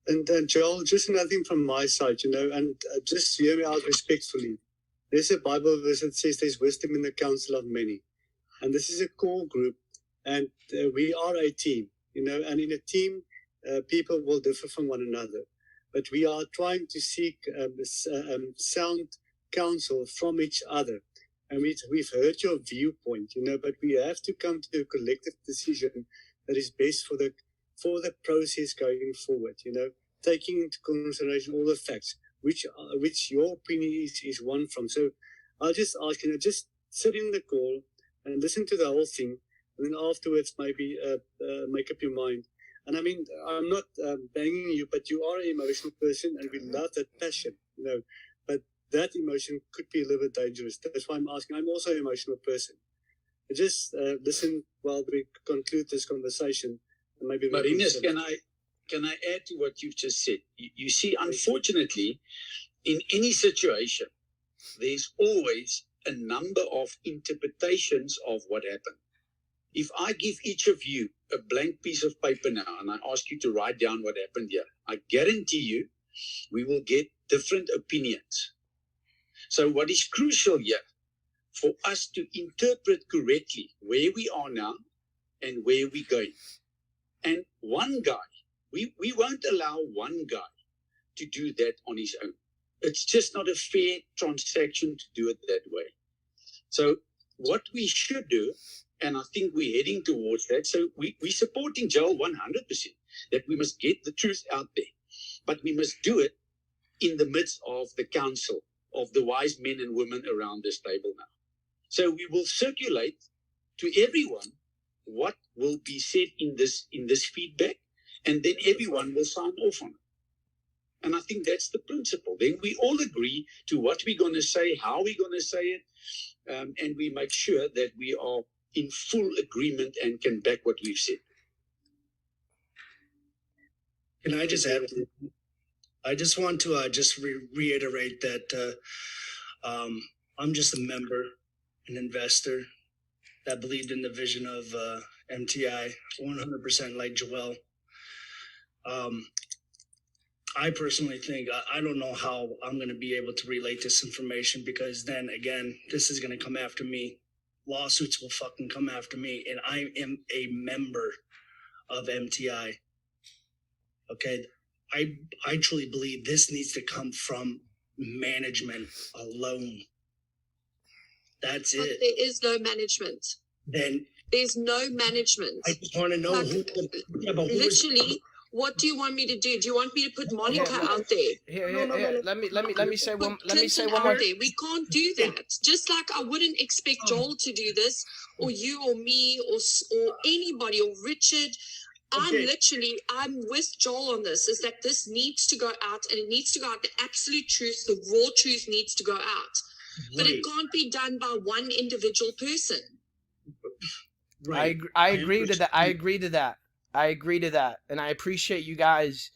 J: And Joel, just another thing from my side, and just hear me out respectfully. There's a Bible verse that says there's wisdom in the counsel of many. And this is a core group, and we are a team, and in a team, people will differ from one another. But we are trying to seek sound counsel from each other. And we've heard your viewpoint, but we have to come to a collective decision that is best for the process going forward, taking into consideration all the facts, which your opinion is one from. So I'll just ask, just sit in the call and listen to the whole thing, and then afterwards maybe make up your mind. And I mean, I'm not banging you, but you are an emotional person, and we love that passion, but that emotion could be a little bit dangerous. That's why I'm asking. I'm also an emotional person. Just listen while we conclude this conversation. And maybe
K: Marinus, can I add to what you've just said? You see, unfortunately, in any situation, there's always a number of interpretations of what happened. If I give each of you a blank piece of paper now and I ask you to write down what happened here, I guarantee you we will get different opinions. So what is crucial here for us to interpret correctly where we are now and where we're going. And one guy, we won't allow one guy to do that on his own. It's just not a fair transaction to do it that way. So what we should do, and I think we're heading towards that, so we're supporting Joel 100%, that we must get the truth out there. But we must do it in the midst of the council of the wise men and women around this table now. So we will circulate to everyone what will be said in this feedback, and then everyone will sign off on it. And I think that's the principle. Then we all agree to what we're going to say, how we're going to say it, and we make sure that we are in full agreement and can back what we've said.
C: Can I just add? I just want to reiterate that I'm just a member, an investor that believed in the vision of MTI 100% like Joel. I personally think, I don't know how I'm going to be able to relate this information, because then again, this is going to come after me. Lawsuits will fucking come after me, and I am a member of MTI. Okay? I truly believe this needs to come from management alone. That's
A: But
C: it.
A: there is no management.
C: Then
A: There's no management.
C: I just want to know
A: Literally, what do you want me to do? Do you want me to put Monica out there?
D: Here. Let me say one. Let me say
A: Clinton
D: one more.
A: out there. We can't do that. Just like I wouldn't expect Joel to do this, or you, or me, or anybody, or Richard. I'm with Joel on this. Is that this needs to go out, and it needs to go out. The absolute truth, the raw truth, needs to go out. But it can't be done by one individual person.
C: Right.
D: I agree to that. I agree to that. And I appreciate you guys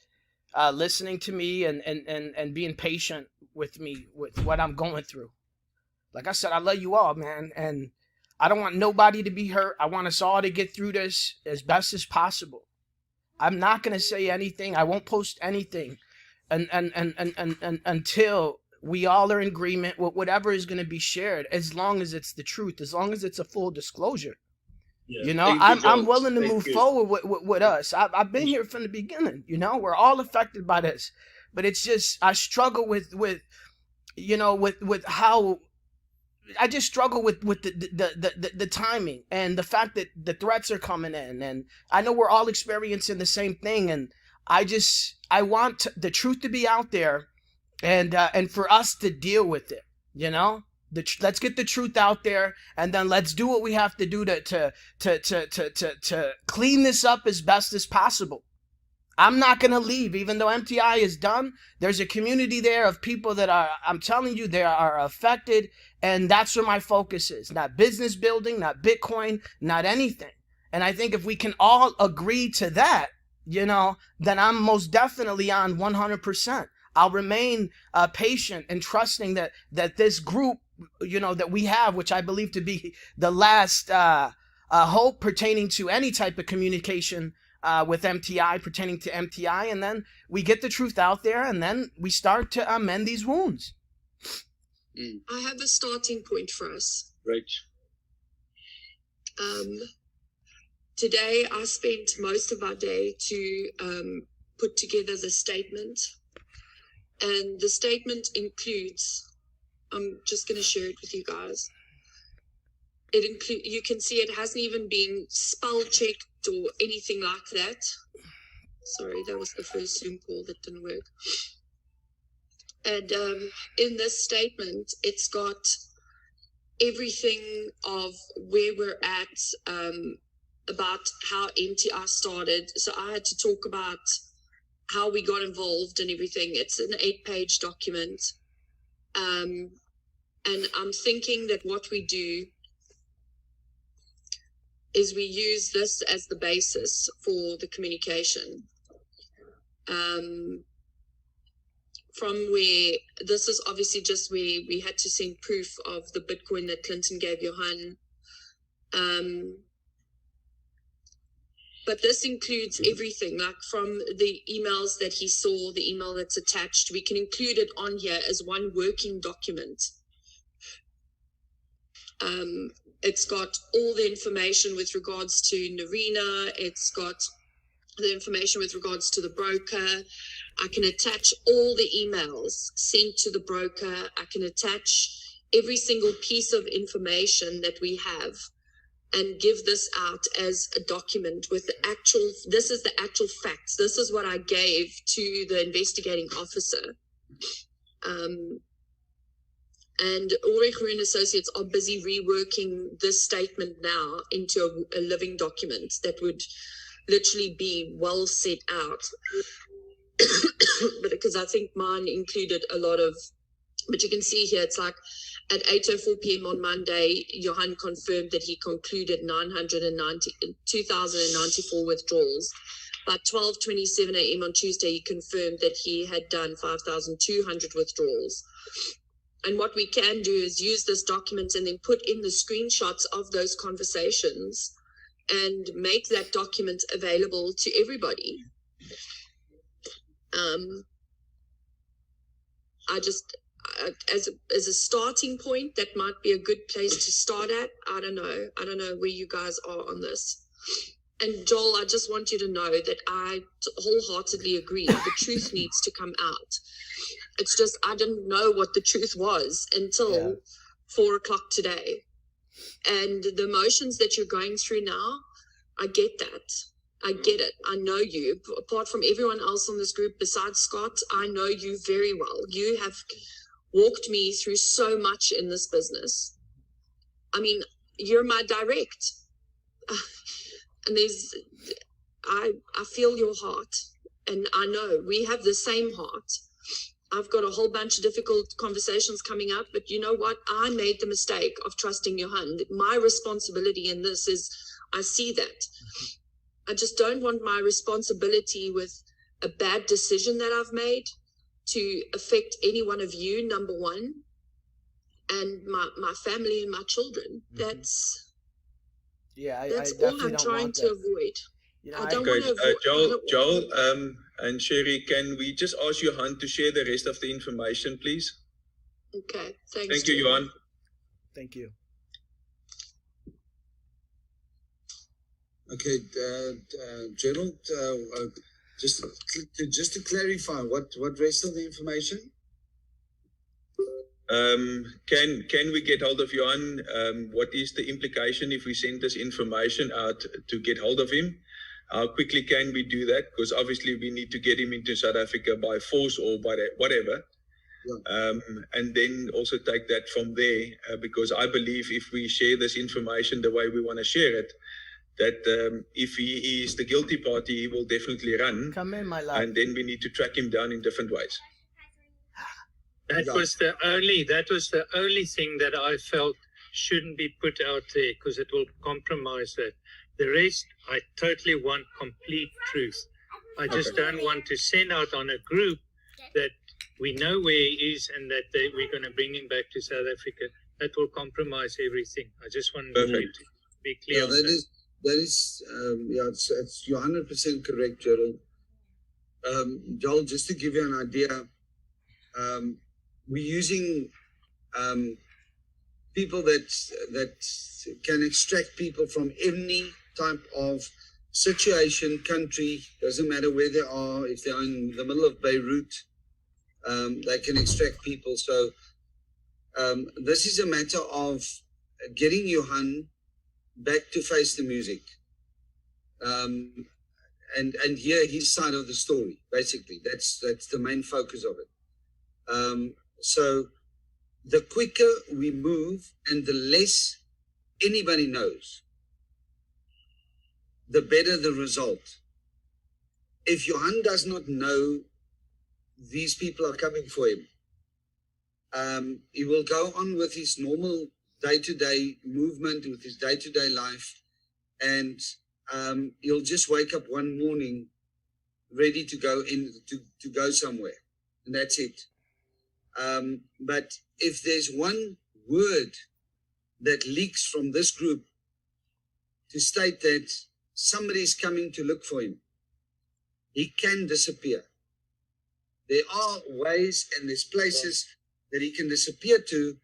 D: listening to me and being patient with me with what I'm going through. Like I said, I love you all, man. And I don't want nobody to be hurt. I want us all to get through this as best as possible. I'm not going to say anything. I won't post anything and until we all are in agreement with whatever is going to be shared, as long as it's the truth, as long as it's a full disclosure.
K: Yeah.
D: You know, I'm willing to move forward with us. I've been here from the beginning. You know, we're all affected by this, but it's just I struggle with how I just struggle with the timing and the fact that the threats are coming in, and I know we're all experiencing the same thing, and I want the truth to be out there, and for us to deal with it. You know, let's get the truth out there, and then let's do what we have to do to clean this up as best as possible. I'm not going to leave, even though MTI is done. There's a community there of people that are, I'm telling you, they are affected. And that's where my focus is. Not business building, not Bitcoin, not anything. And I think if we can all agree to that, you know, then I'm most definitely on 100%. I'll remain patient and trusting that this group, you know, that we have, which I believe to be the last hope pertaining to any type of communication with MTI, pertaining to MTI, and then we get the truth out there, and then we start to mend these wounds.
A: I have a starting point for us.
K: Right.
A: Today, I spent most of our day to put together the statement, and the statement includes, I'm just going to share it with you guys. You can see it hasn't even been spell checked or anything like that. Sorry, that was the first Zoom call that didn't work. And in this statement, it's got everything of where we're at, about how MTI started. So I had to talk about how we got involved and everything. It's an 8-page document. And I'm thinking that what we do is we use this as the basis for the communication. From where, this is obviously just where we had to send proof of the Bitcoin that Clinton gave Johan. But this includes everything, like from the emails that he saw, the email that's attached. We can include it on here as one working document. It's got all the information with regards to Narina. It's got the information with regards to the broker. I can attach all the emails sent to the broker. I can attach every single piece of information that we have and give this out as a document with the actual, this is the actual facts. This is what I gave to the investigating officer. And Ulrich Rune Associates are busy reworking this statement now into a living document that would literally be well set out. But because I think mine included a lot of, but you can see here, it's like at 8:04 p.m. on Monday, Johan confirmed that he concluded 2,094 withdrawals. By 12:27 a.m. on Tuesday, he confirmed that he had done 5,200 withdrawals. And what we can do is use this document and then put in the screenshots of those conversations and make that document available to everybody. As a starting point, that might be a good place to start at. I don't know where you guys are on this. And Joel, I just want you to know that I wholeheartedly agree. The truth needs to come out. It's just I didn't know what the truth was until 4 o'clock today. And the emotions that you're going through now, I get that. I get it. I know you. Apart from everyone else on this group besides Scott, I know you very well. You have walked me through so much in this business. I mean, you're my direct. And I feel your heart. And I know we have the same heart. I've got a whole bunch of difficult conversations coming up, but you know what? I made the mistake of trusting Johan. My responsibility in this is, I see that. I just don't want my responsibility with a bad decision that I've made to affect any one of you, number one, and my family and my children. That's
D: Yeah, I
A: That's all
D: definitely
A: I'm
D: don't
A: trying
D: want
A: to
D: that.
A: avoid.
D: You know,
A: I don't
F: Okay,
A: want to avoid.
F: Joel, and Sherry, can we just ask Johan to share the rest of the information, please?
A: Okay, thanks.
F: Thank you, Johan.
D: Thank you.
H: Okay, Gerald, just to clarify, what rest of the information?
F: Can we get hold of Johan? What is the implication if we send this information out to get hold of him? How quickly can we do that? Because obviously we need to get him into South Africa by force or by whatever.
H: Yeah.
F: And then also take that from there, because I believe if we share this information the way we want to share it, that if he is the guilty party, he will definitely run.
D: Come in, my love.
F: And then we need to track him down in different ways.
E: That was the only thing that I felt shouldn't be put out there, because it will compromise that. The rest, I totally want complete truth. I just don't want to send out on a group that we know where he is and that we're going to bring him back to South Africa. That will compromise everything. I just want to be clear.
H: Yeah,
E: on
H: that is, it's you're 100% correct, Gerald. Joel, just to give you an idea, we're using people that can extract people from any type of situation, country, doesn't matter where they are. If they're in the middle of Beirut, they can extract people. So this is a matter of getting Johan back to face the music, and hear his side of the story. Basically, that's the main focus of it. So the quicker we move and the less anybody knows, the better the result. If Johan does not know these people are coming for him, he will go on with his normal day-to-day movement, with his day-to-day life, and he'll just wake up one morning ready to go to go somewhere, and that's it. But if there's one word that leaks from this group to state that somebody's coming to look for him, he can disappear. There are ways and there's places that he can disappear to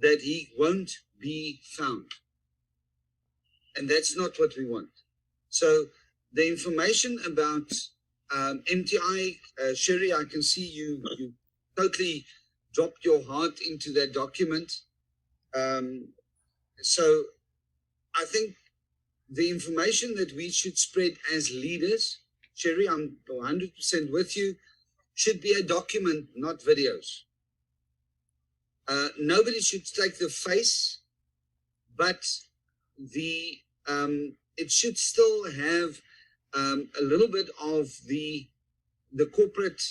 H: that he won't be found. And that's not what we want. So the information about MTI, Sherry, I can see you totally dropped your heart into that document. So I think the information that we should spread as leaders, Sherry, I'm 100% with you, should be a document, not videos. Nobody should take the face, but it should still have a little bit of the corporate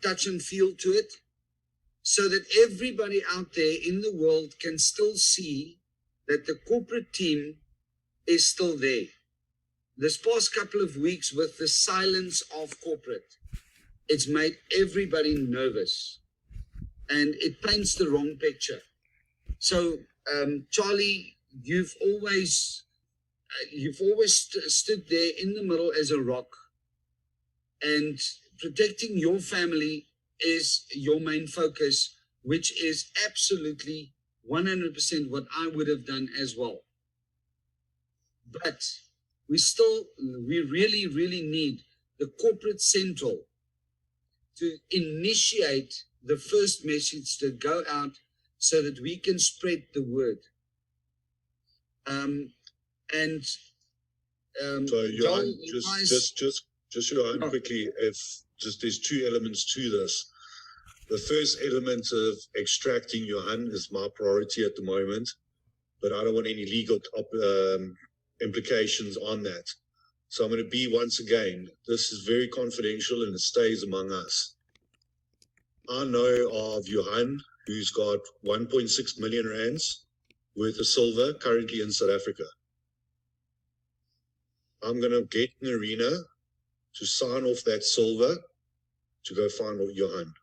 H: touch and feel to it, so that everybody out there in the world can still see that the corporate team is still there. This past couple of weeks with the silence of corporate, it's made everybody nervous and it paints the wrong picture. So, Charlie, you've always stood there in the middle as a rock, and protecting your family is your main focus, which is absolutely 100% what I would have done as well. But we really, really need the corporate central to initiate the first message to go out so that we can spread the word.
G: So Johan, just Johan, quickly, there's two elements to this. The first element of extracting Johan is my priority at the moment, but I don't want any legal implications on that. So I'm going to be, once again, this is very confidential and it stays among us. I know of Johan, who's got 1.6 million rands worth of silver currently in South Africa. I'm going to get an arena to sign off that silver to go find Johan.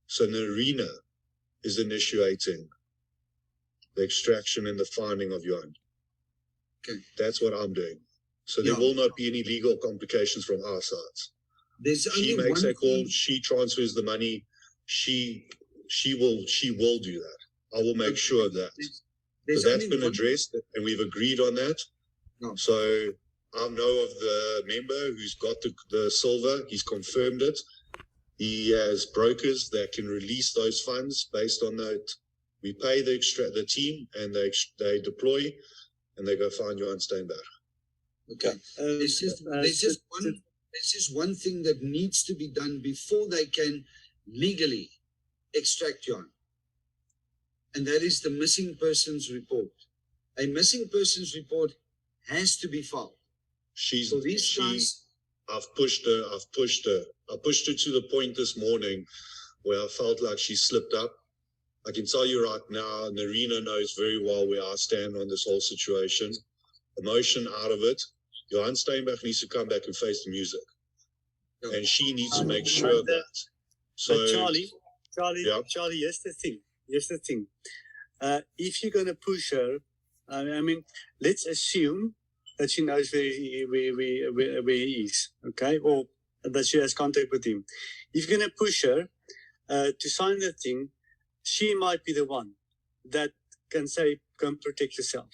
G: So an arena is initiating the extraction and the finding of Johan.
H: Okay.
G: That's what I'm doing. So there
H: Yeah.
G: will not be any legal complications from our sides.
H: There's
G: She
H: only
G: makes
H: one
G: that call.
H: thing.
G: She transfers the money. She will do that. I will make sure of that.
H: There's
G: So that's
H: only
G: been
H: one-
G: addressed, and we've agreed on that.
H: No.
G: So I know of the member who's got the silver. He's confirmed it. He has brokers that can release those funds based on that. We pay the team, and they deploy, and they go find Johan Steinberg.
H: Okay. There's just one thing that needs to be done before they can legally extract John. And that is the missing persons report. A missing persons report has to be filed. So these guys,
G: I've pushed her. I pushed her to the point this morning where I felt like she slipped up. I can tell you right now, Narina knows very well where I stand on this whole situation. Emotion out of it. Johan Steinberg needs to come back and face the music. And she needs to make sure of that. So,
J: But Charlie,
G: yeah.
J: Charlie, here's the thing. If you're going to push her, I mean, let's assume that she knows where he is, okay? Or that she has contact with him. If you're going to push her to sign the thing, she might be the one that can protect herself.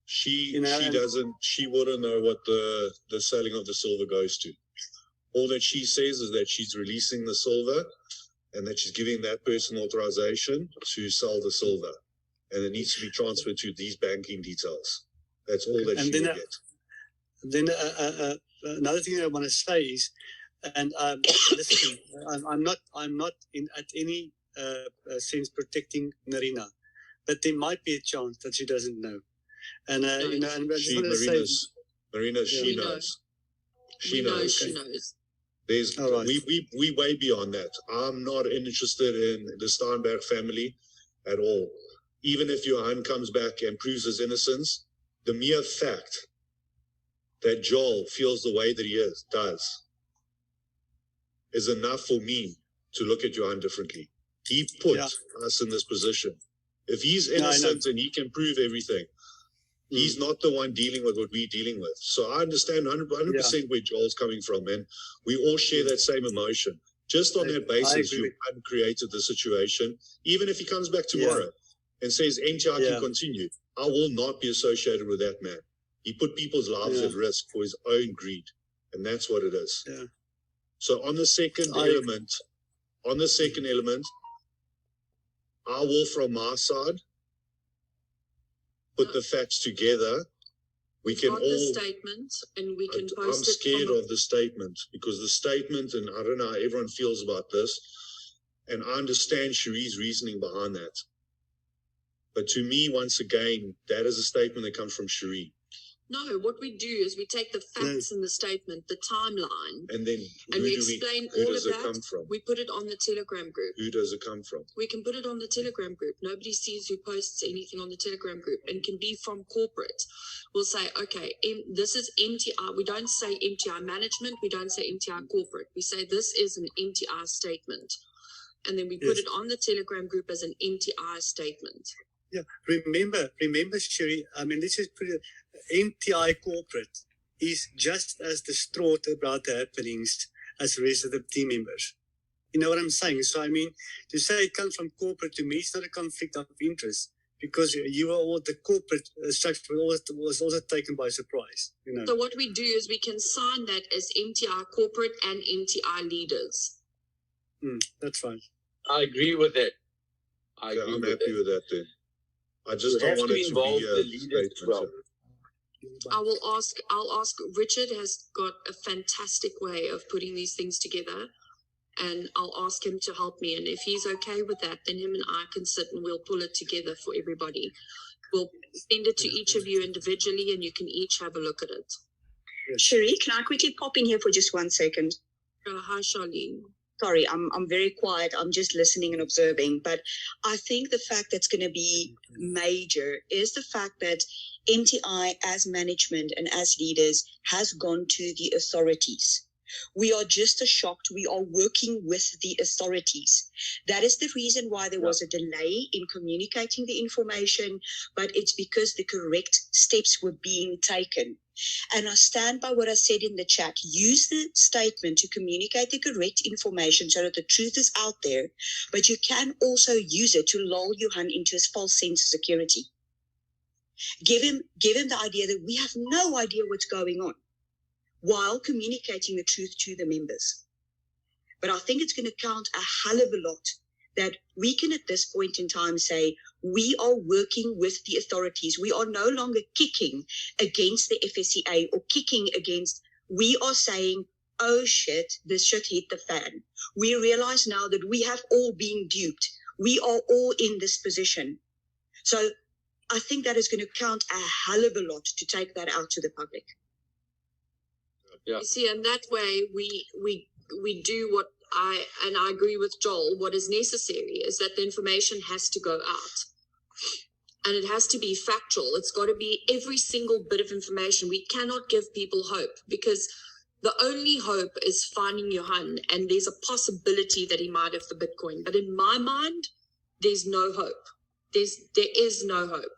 G: She wouldn't know what the selling of the silver goes to. All that she says is that she's releasing the silver and that she's giving that person authorization to sell the silver. And it needs to be transferred to these banking details. That's all that she will get.
J: Then another thing I want to say is, and listen, I'm not at any sense protecting Narina, but there might be a chance that she doesn't know. And and I just want to say,
G: Marina, she knows. She knows. There's we way beyond that. I'm not interested in the Steinberg family at all. Even if Johan comes back and proves his innocence, the mere fact that Joel feels the way that he does is enough for me to look at Johan differently. He put us in this position. If he's innocent and he can prove everything, he's not the one dealing with what we're dealing with. So I understand 100% where Joel's coming from, and we all share that same emotion. Just on that basis, you created the situation. Even if he comes back tomorrow and says NTR can continue, I will not be associated with that man. He put people's lives at risk for his own greed, and that's what it is.
J: Yeah.
G: So on the second element, I will, from my side, put the facts together. We can
A: Got
G: all.
A: the statement, and we can
G: I'm
A: post it.
G: scared of the statement because the statement, and I don't know how everyone feels about this, and I understand Cherie's reasoning behind that. But to me, once again, that is a statement that comes from Cherie.
A: No, what we do is we take the facts in the statement, the timeline,
G: And then
A: and we explain all of
G: does it come
A: that.
G: from?
A: We put it on the Telegram group.
G: Who does it come from?
A: We can put it on the Telegram group. Nobody sees who posts anything on the Telegram group, and can be from corporate. We'll say, okay, this is MTI. We don't say MTI management. We don't say MTI corporate. We say this is an MTI statement. And then we put it on the Telegram group as an MTI statement.
J: Yeah, remember, Sherry, I mean, let's just put it, MTI corporate is just as distraught about the happenings as the rest of the team members. You know what I'm saying? So, I mean, to say it comes from corporate, to me, it's not a conflict of interest because you are all the corporate structure was also taken by surprise, you know.
A: So what we do is we can sign that as MTI corporate and MTI leaders.
J: That's fine.
K: I agree with that.
G: I'm happy with that then. I just don't want it to be a statement.
A: I'll ask Richard has got a fantastic way of putting these things together, and I'll ask him to help me. And if he's okay with that, then him and I can sit and we'll pull it together for everybody. We'll send it to each of you individually, and you can each have a look at it.
L: Cherie, can I quickly pop in here for just 1 second?
A: Hi, Charlene.
L: Sorry, I'm very quiet. I'm just listening and observing. But I think the fact that's going to be major is the fact that MTI as management and as leaders has gone to the authorities. We are just as shocked. We are working with the authorities. That is the reason why there was a delay in communicating the information, but it's because the correct steps were being taken. And I stand by what I said in the chat. Use the statement to communicate the correct information so that the truth is out there, but you can also use it to lull Johan into his false sense of security. Give him the idea that we have no idea what's going on, while communicating the truth to the members. But I think it's going to count a hell of a lot that we can at this point in time say, we are working with the authorities. We are no longer kicking against the FSCA or kicking against, we are saying, oh shit, this shit hit the fan. We realize now that we have all been duped. We are all in this position. So I think that is going to count a hell of a lot to take that out to the public.
B: Yeah.
A: You see, and that way we do what I agree with Joel, what is necessary is that the information has to go out. And it has to be factual. It's got to be every single bit of information. We cannot give people hope, because the only hope is finding Johan, and there's a possibility that he might have the Bitcoin. But in my mind, there's no hope. There is no hope.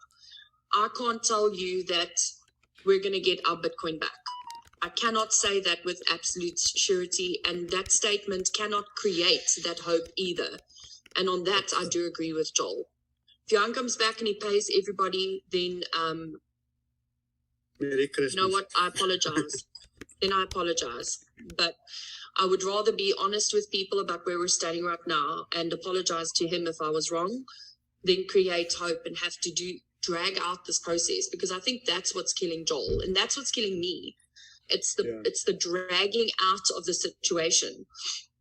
A: I can't tell you that we're going to get our Bitcoin back. I cannot say that with absolute surety, and that statement cannot create that hope either. And on that, I do agree with Joel. If Johan comes back and he pays everybody, then
J: Merry Christmas.
A: you know what? I apologize. Then I apologize. But I would rather be honest with people about where we're standing right now and apologize to him if I was wrong, than create hope and have to drag out this process, because I think that's what's killing Joel, and that's what's killing me. It's the dragging out of the situation.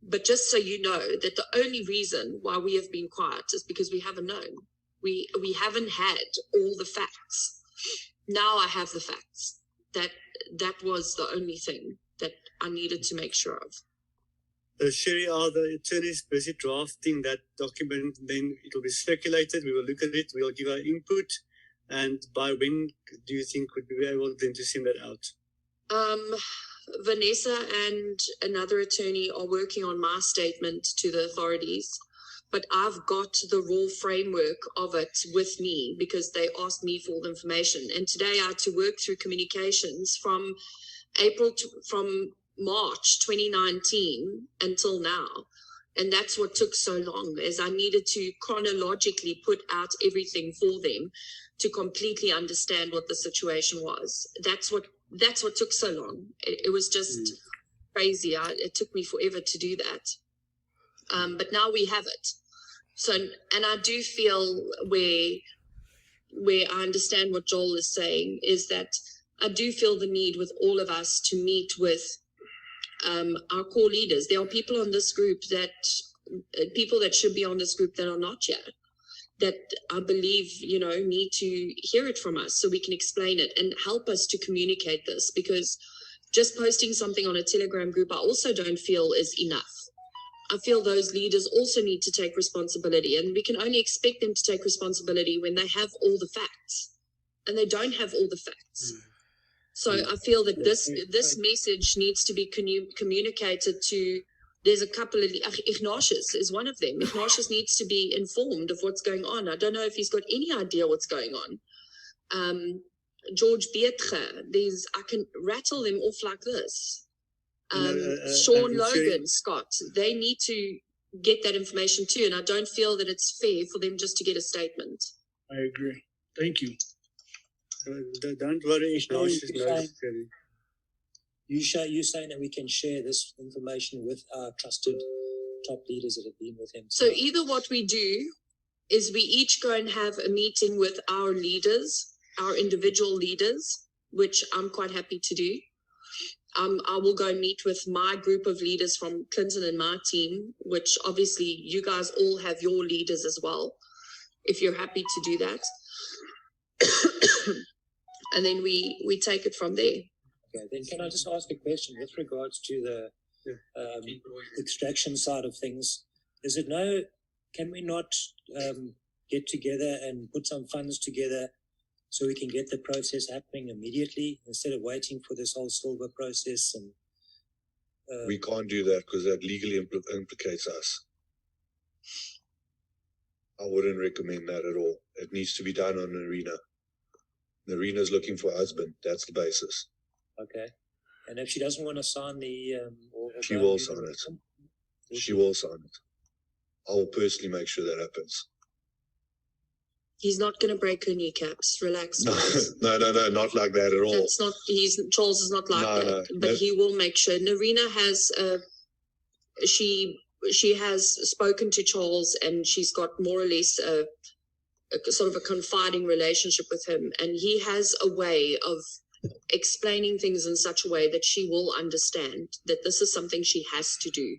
A: But just so you know, that the only reason why we have been quiet is because we haven't known. We haven't had all the facts. Now I have the facts. That was the only thing that I needed to make sure of.
J: Sherry, are the attorneys busy drafting that document? Then it will be circulated. We will look at it. We will give our input. And by when do you think we'd be able then to send that out?
A: Vanessa and another attorney are working on my statement to the authorities, but I've got the raw framework of it with me because they asked me for all the information. And today I had to work through communications from March 2019 until now. And that's what took so long, is I needed to chronologically put out everything for them to completely understand what the situation was. That's what took so long. It was just crazy. It took me forever to do that. But now we have it. So, and I do feel where I understand what Joel is saying is that I do feel the need with all of us to meet with our core leaders. There are people on this group people that should be on this group that are not yet, that I believe, need to hear it from us so we can explain it and help us to communicate this, because just posting something on a Telegram group, I also don't feel is enough. I feel those leaders also need to take responsibility, and we can only expect them to take responsibility when they have all the facts, and they don't have all the facts. So I feel that this message needs to be communicated to. There's a couple of Ignatius is one of them. Ignatius needs to be informed of what's going on. I don't know if he's got any idea what's going on. George Beatre, I can rattle them off like this. Sean Logan, Scott, they need to get that information too. And I don't feel that it's fair for them just to get a statement.
C: I agree. Thank you.
J: Don't worry, Ignatius knows.
I: You saying that we can share this information with our trusted top leaders that have been with him.
A: So either what we do is we each go and have a meeting with our leaders, our individual leaders, which I'm quite happy to do. I will go meet with my group of leaders from Clinton and my team, which obviously you guys all have your leaders as well, if you're happy to do that. And then we take it from there.
I: Okay, then can I just ask a question with regards to the extraction side of things? Can we not get together and put some funds together so we can get the process happening immediately instead of waiting for this whole silver process? And
G: We can't do that because that legally implicates us. I wouldn't recommend that at all. It needs to be done on Narina. Narina's looking for a husband. That's the basis.
I: Okay. And if she doesn't want to sign the,
G: She will sign it. She will sign it. I will personally make sure that happens.
A: He's not going to break her kneecaps. Relax.
G: No,
A: guys.
G: no, not like that at all.
A: That's not. Charles is not like that. But he will make sure. Narina has. She has spoken to Charles, and she's got more or less a sort of a confiding relationship with him, and he has a way of explaining things in such a way that she will understand that this is something she has to do.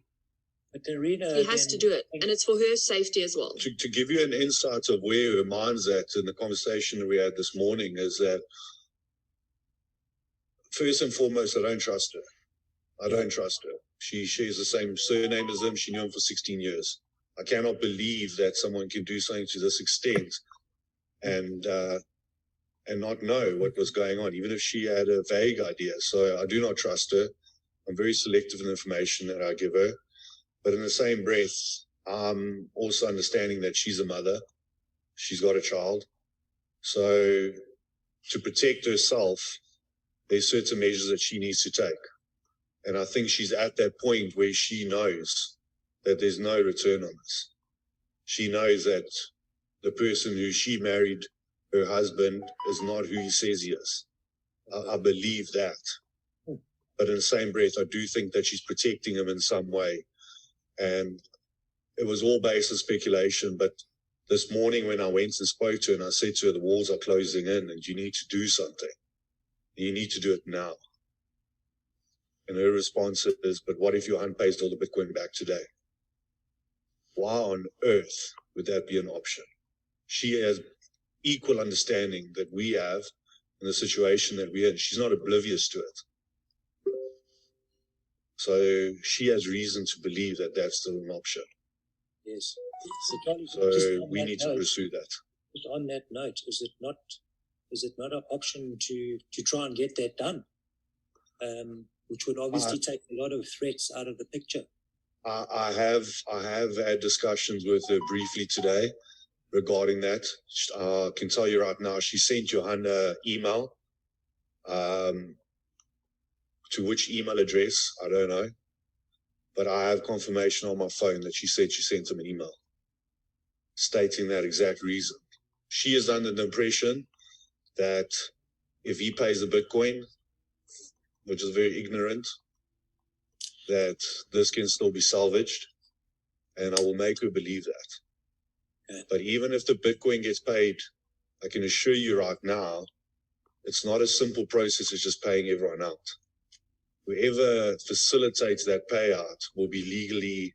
I: But Narina,
A: He has to do it, and it's for her safety as well.
G: To give you an insight of where her mind's at in the conversation that we had this morning is that, first and foremost, I don't trust her. I don't trust her. She shares the same surname as him. She knew him for 16 years. I cannot believe that someone can do something to this extent and not know what was going on, even if she had a vague idea. So I do not trust her. I'm very selective in the information that I give her. But in the same breath, I'm also understanding that she's a mother. She's got a child. So to protect herself, there's certain measures that she needs to take. And I think she's at that point where she knows that there's no return on this. She knows that the person who she married, her husband, is not who he says he is. I believe that. But in the same breath, I do think that she's protecting him in some way. And it was all based on speculation. But this morning when I went and spoke to her and I said to her, the walls are closing in and you need to do something. You need to do it now. And her response is, but what if your aunt pays all the Bitcoin back today? Why on earth would that be an option? She has equal understanding that we have in the situation that we're in. She's not oblivious to it. So she has reason to believe that that's still an option.
I: Yes.
G: So we need to pursue that.
I: Just on that note, is it not an option to try and get that done? Which would obviously take a lot of threats out of the picture.
G: I have had discussions with her briefly today regarding that. I can tell you right now, she sent Johanna email. To which email address, I don't know. But I have confirmation on my phone that she said she sent him an email stating that exact reason. She is under the impression that if he pays the Bitcoin, which is very ignorant, that this can still be salvaged, and I will make her believe that. Okay. But even if the Bitcoin gets paid, I can assure you right now, it's not a simple process as just paying everyone out. Whoever facilitates that payout will be legally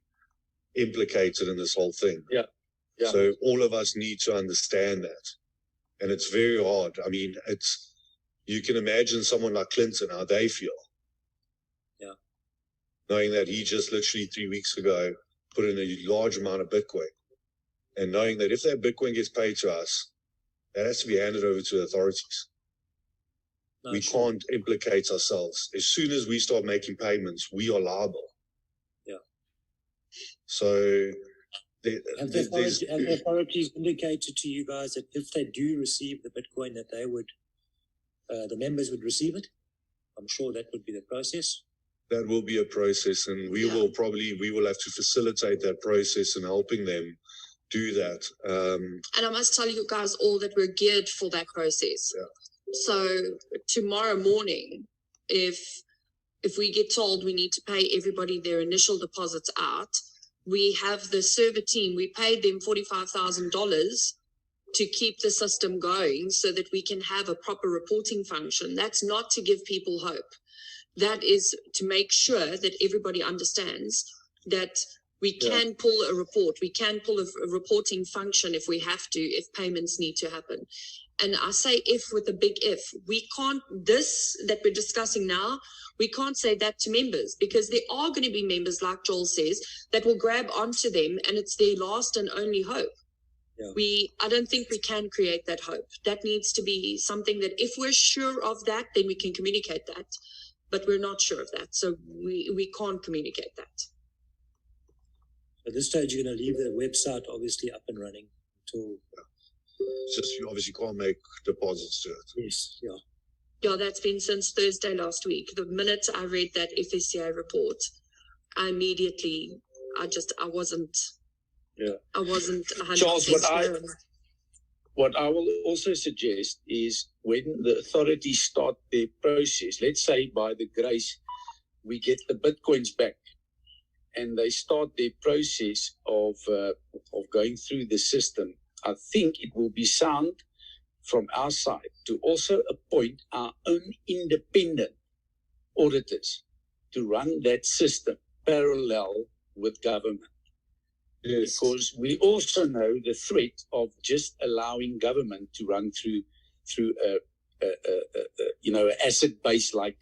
G: implicated in this whole thing.
B: Yeah.
G: So all of us need to understand that. And it's very hard. I mean, you can imagine someone like Clinton, how they feel.
I: Yeah.
G: Knowing that he just literally 3 weeks ago put in a large amount of Bitcoin. And knowing that if that Bitcoin gets paid to us, that has to be handed over to the authorities. We can't implicate ourselves. As soon as we start making payments, we are liable.
I: Yeah.
G: So
I: have the authorities indicated to you guys that if they do receive the Bitcoin, that they would, the members would receive it? I'm sure that would be the process.
G: That will be a process, and we will have to facilitate that process and helping them do that.
A: And I must tell you guys all that we're geared for that process.
G: Yeah.
A: So tomorrow morning, if we get told we need to pay everybody their initial deposits out, we have the server team, we paid them $45,000 to keep the system going so that we can have a proper reporting function. That's not to give people hope. That is to make sure that everybody understands that we can pull a report. We can pull a reporting function if we have to, if payments need to happen. And I say if with a big if. We can't, this that we're discussing now, we can't say that to members because there are going to be members, like Joel says, that will grab onto them and it's their last and only hope. Yeah. I don't think we can create that hope. That needs to be something that if we're sure of that, then we can communicate that. but we're not sure of that. So we can't communicate that.
I: At this stage, you're going to leave the website obviously up and running until.
G: It's just you obviously can't make deposits to it.
I: Yes, yeah.
A: Yeah, that's been since Thursday last week. The minute I read that FSCA report, I wasn't 100%
K: Charles,
A: sure.
K: what I will also suggest is when the authorities start their process, let's say by the grace we get the Bitcoins back, and they start their process of going through the system, I think it will be sound from our side to also appoint our own independent auditors to run that system parallel with government.
B: Yes.
K: Because we also know the threat of just allowing government to run through an asset base like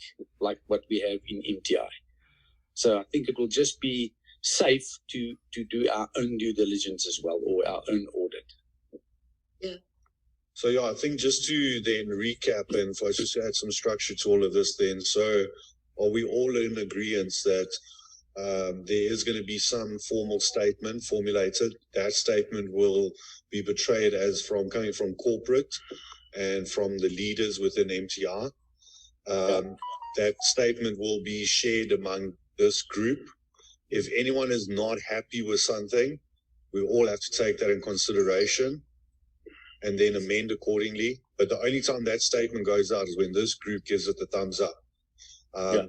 K: what we have in MTI. So I think it will just be safe to do our own due diligence as well, or our own audit.
A: Yeah.
G: So yeah, I think just to then recap and for us just to add some structure to all of this then. So are we all in agreement that there is going to be some formal statement formulated? That statement will be portrayed as coming from corporate and from the leaders within MTR. That statement will be shared among this group. If anyone is not happy with something, we all have to take that in consideration and then amend accordingly. But the only time that statement goes out is when this group gives it the thumbs up.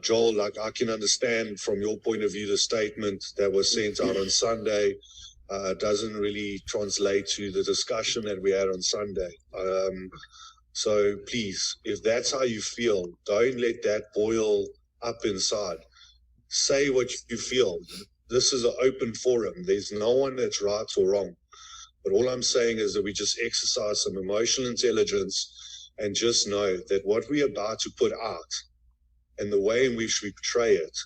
G: Joel, like I can understand from your point of view, the statement that was sent out on Sunday doesn't really translate to the discussion that we had on Sunday. So please, if that's how you feel, don't let that boil up inside. Say what you feel. This is an open forum. There's no one that's right or wrong. But all I'm saying is that we just exercise some emotional intelligence and just know that what we're about to put out and the way in which we portray it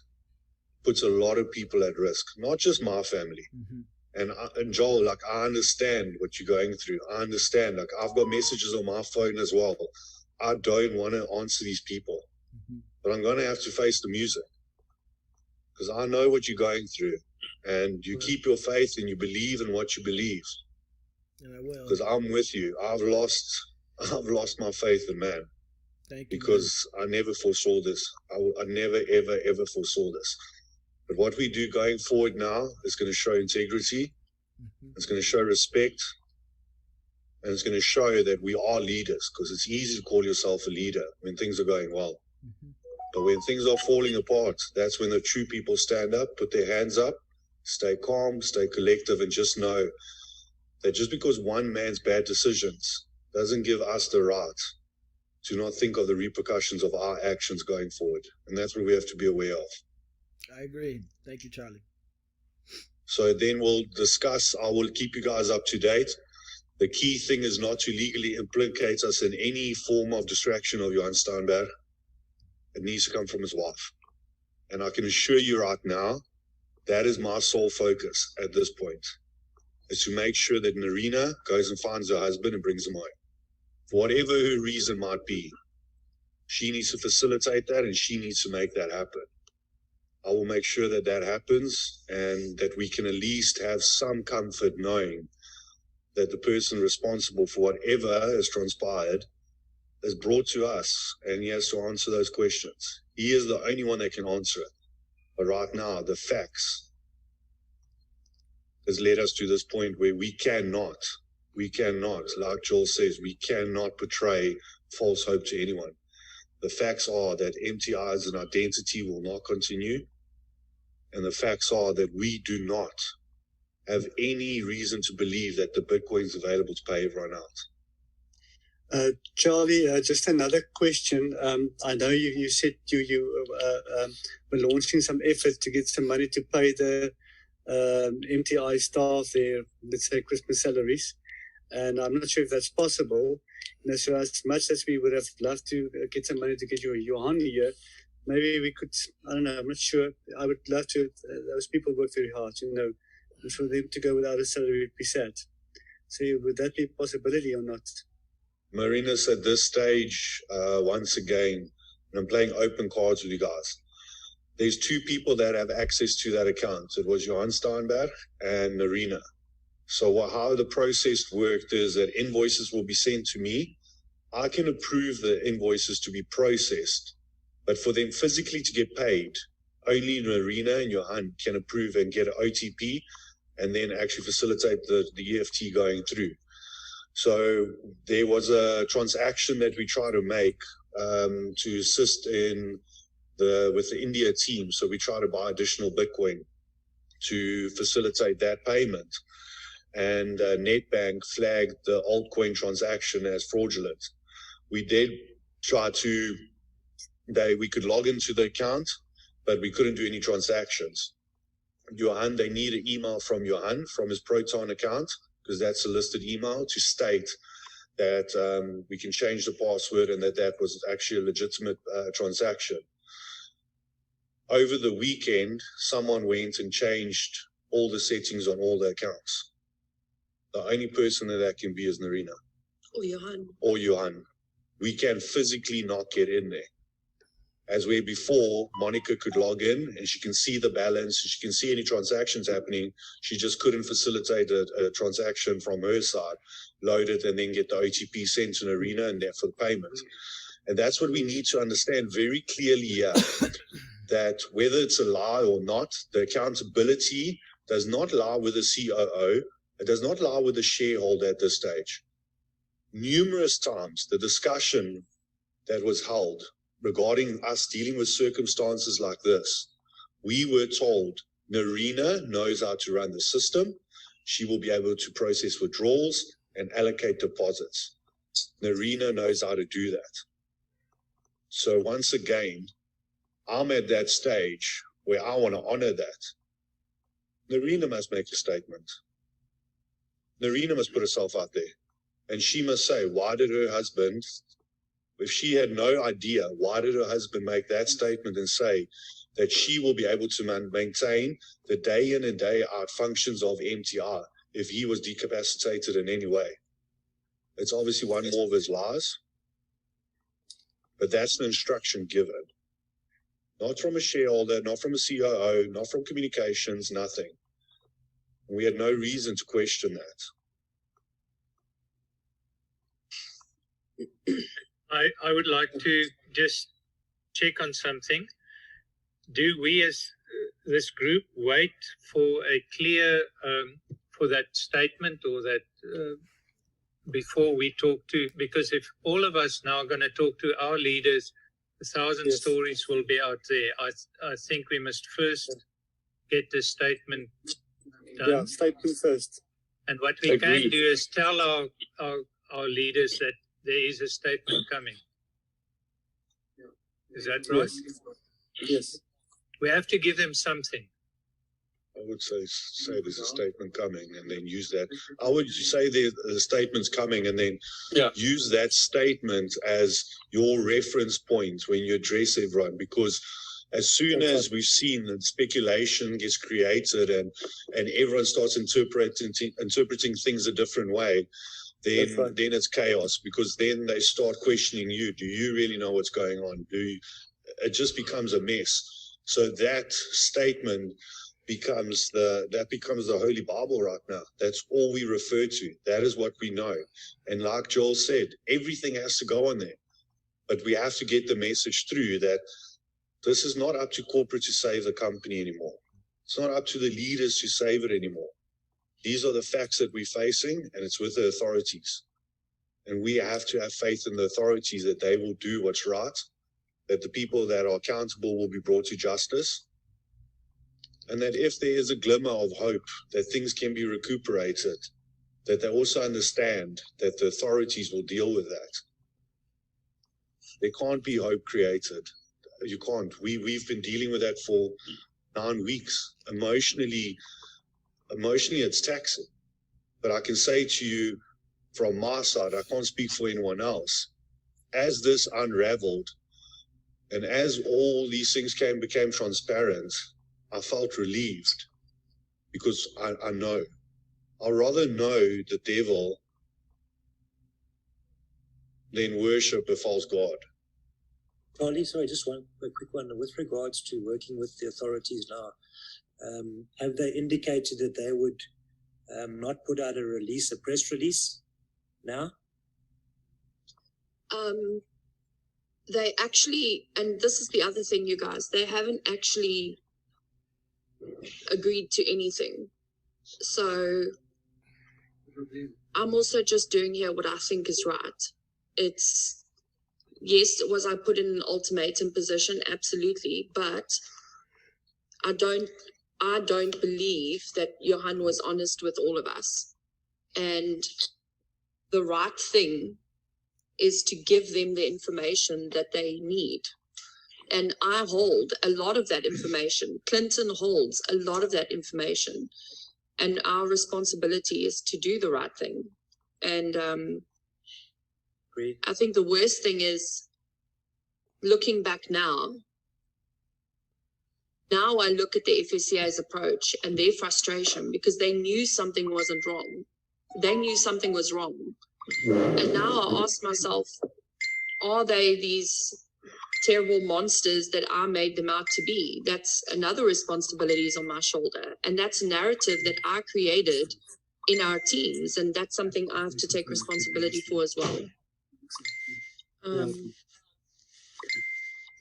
G: puts a lot of people at risk, not just my family. Mm-hmm. And Joel, like, I understand what you're going through. I understand. Like, I've got messages on my phone as well. I don't want to answer these people, but I'm going to have to face the music because I know what you're going through, and you keep your faith and you believe in what you believe.
D: And I will.
G: Because I'm with you. I've lost my faith in man.
D: Thank you.
G: Because I never foresaw this. I never, ever, ever foresaw this. But what we do going forward now is going to show integrity. It's going to show respect. And it's going to show that we are leaders, because it's easy to call yourself a leader when things are going well. But when things are falling apart, that's when the true people stand up, put their hands up, stay calm, stay collective, and just know that just because one man's bad decisions doesn't give us the right to not think of the repercussions of our actions going forward. And that's what we have to be aware of.
D: I agree. Thank you, Charlie.
G: So then we'll discuss. I will keep you guys up to date. The key thing is not to legally implicate us in any form of distraction of Johan Steinberg. It needs to come from his wife. And I can assure you right now, that is my sole focus at this point, is to make sure that Narina goes and finds her husband and brings him home. For whatever her reason might be, she needs to facilitate that and she needs to make that happen. I will make sure that that happens and that we can at least have some comfort knowing that the person responsible for whatever has transpired is brought to us and he has to answer those questions. He is the only one that can answer it. But right now, the facts has led us to this point where we cannot, like Joel says, we cannot portray false hope to anyone. The facts are that MTI as an identity will not continue. And the facts are that we do not have any reason to believe that the Bitcoin is available to pay everyone out.
J: Charlie, just another question. I know you said you were launching some efforts to get some money to pay the MTI staff their, let's say, Christmas salaries. And I'm not sure if that's possible. So as much as we would have loved to get some money to get you a Johan here, maybe we could, I don't know, I'm not sure. I would love to, those people work very hard, and for them to go without a salary would be sad. So would that be a possibility or not?
G: Marinus, at this stage, once again, and I'm playing open cards with you guys. There's two people that have access to that account. It was Johan Steinberg and Narina. So how the process worked is that invoices will be sent to me. I can approve the invoices to be processed, but for them physically to get paid, only Narina and Johan can approve and get an OTP and then actually facilitate the EFT going through. So there was a transaction that we try to make to assist with the India team. So we try to buy additional Bitcoin to facilitate that payment. And NetBank flagged the altcoin transaction as fraudulent. We did try we could log into the account, but we couldn't do any transactions. Johan, they need an email from Johan from his Proton account, because that's a listed email to state that we can change the password and that was actually a legitimate transaction. Over the weekend, someone went and changed all the settings on all the accounts. The only person that can be is Narina. Or Johan. We can physically not get in there. As where before, Monica could log in and she can see the balance, she can see any transactions happening. She just couldn't facilitate a transaction from her side, load it, and then get the OTP sent to Narina and therefore the payment. And that's what we need to understand very clearly here, that whether it's a lie or not, the accountability does not lie with the COO. It does not lie with the shareholder at this stage. Numerous times, the discussion that was held regarding us dealing with circumstances like this, we were told Narina knows how to run the system. She will be able to process withdrawals and allocate deposits. Narina knows how to do that. So once again, I'm at that stage where I want to honor that. Narina must make a statement. Narina must put herself out there. And she must say, why did her husband, if she had no idea, why did her husband make that statement and say that she will be able to maintain the day in and day out functions of MTR if he was decapacitated in any way? It's obviously one more of his lies, but that's an instruction given. Not from a shareholder, not from a COO, not from communications, nothing. We had no reason to question that.
E: I would like to just check on something. Do we as this group wait for a clear, for that statement or that before we talk to, because if all of us now are going to talk to our leaders, 1,000 stories will be out there. I think we must first get the statement done.
J: Yeah, statement first.
E: And what we can do is tell our leaders that there is a statement coming. Is that right?
J: Yes.
E: We have to give them something.
G: I would say there's a statement coming and then use that. I would say the statement's coming and then use that statement as your reference point when you address everyone, because as soon as we've seen that speculation gets created and everyone starts interpreting things a different way, then it's chaos, because then they start questioning you. Do you really know what's going on? It just becomes a mess. So that statement becomes the Holy Bible right now. That's all we refer to. That is what we know. And like Joel said, everything has to go on there. But we have to get the message through that this is not up to corporate to save the company anymore. It's not up to the leaders to save it anymore. These are the facts that we're facing, and it's with the authorities. And we have to have faith in the authorities that they will do what's right, that the people that are accountable will be brought to justice, and that if there is a glimmer of hope that things can be recuperated, that they also understand that the authorities will deal with that. There can't be hope created. You can't. We've been dealing with that for 9 weeks. Emotionally, it's taxing. But I can say to you from my side, I can't speak for anyone else. As this unraveled and as all these things became transparent, I felt relieved, because I know. I'd rather know the devil than worship a false god.
I: Charlie, sorry, just a quick one. With regards to working with the authorities now, have they indicated that they would not put out a press release now?
A: They actually, and this is the other thing, you guys, they haven't actually agreed to anything. So I'm also just doing here what I think is right. It's, yes, was I put in an ultimatum position? Absolutely. But I don't believe that Johan was honest with all of us. And the right thing is to give them the information that they need. And I hold a lot of that information. Clinton holds a lot of that information. And our responsibility is to do the right thing. And I think the worst thing is, looking back now I look at the FSCA's approach and their frustration because they knew something wasn't wrong. They knew something was wrong. And now I ask myself, are they these terrible monsters that I made them out to be? That's another responsibility is on my shoulder. And that's a narrative that I created in our teams. And that's something I have to take responsibility for as well.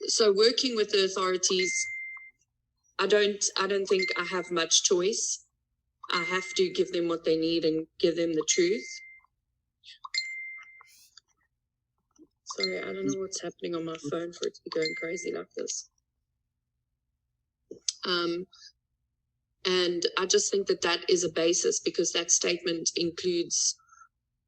A: So working with the authorities, I don't think I have much choice. I have to give them what they need and give them the truth. Sorry, I don't know what's happening on my phone for it to be going crazy like this. And I just think that that is a basis because that statement includes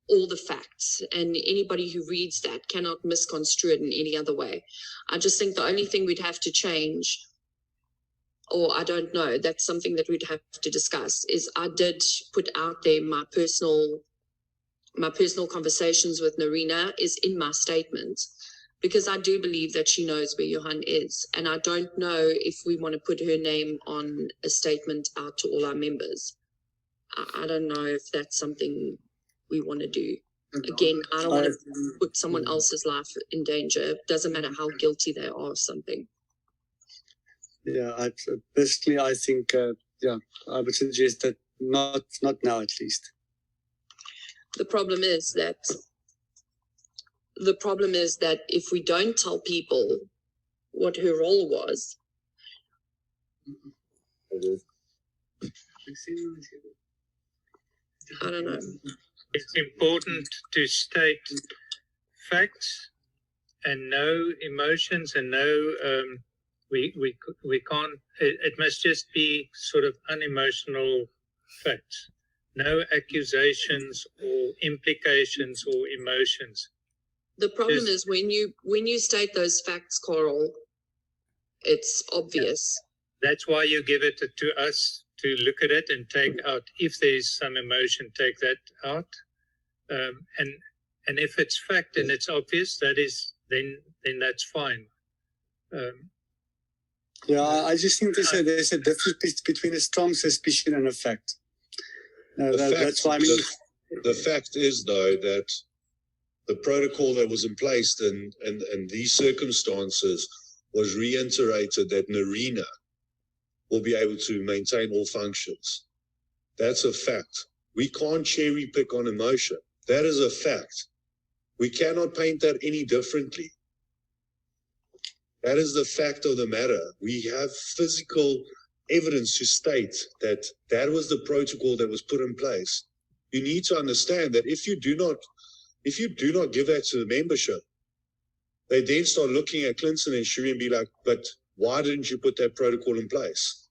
A: all the facts and anybody who reads that cannot misconstrue it in any other way. I just think the only thing we'd have to change, or I don't know, that's something that we'd have to discuss, is I did put out there my personal conversations with Narina is in my statement because I do believe that she knows where Johan is. And I don't know if we want to put her name on a statement out to all our members. I don't know if that's something we want to do. Again, I don't want to put someone else's life in danger. It doesn't matter how guilty they are of something.
J: Yeah, basically, I think, I would suggest that not now at least.
A: The problem is that if we don't tell people what her role was, I don't know.
E: It's important to state facts and no emotions and no we can't. It must just be sort of unemotional facts. No accusations or implications or emotions.
A: The problem is when you state those facts, Coral, it's obvious.
E: That's why you give it to us to look at it and take out. If there's some emotion, take that out. And if it's fact and it's obvious, that is then that's fine.
J: I just think there's a difference between a strong suspicion and a fact. That's why I mean.
G: The fact is, though, that the protocol that was in place and these circumstances was reiterated that Narina will be able to maintain all functions. That's a fact. We can't cherry pick on emotion. That is a fact. We cannot paint that any differently. That is the fact of the matter. We have physical evidence to state that that was the protocol that was put in place. You need to understand that if you do not give that to the membership, they then start looking at Clinton and Shuri and be like, but why didn't you put that protocol in place?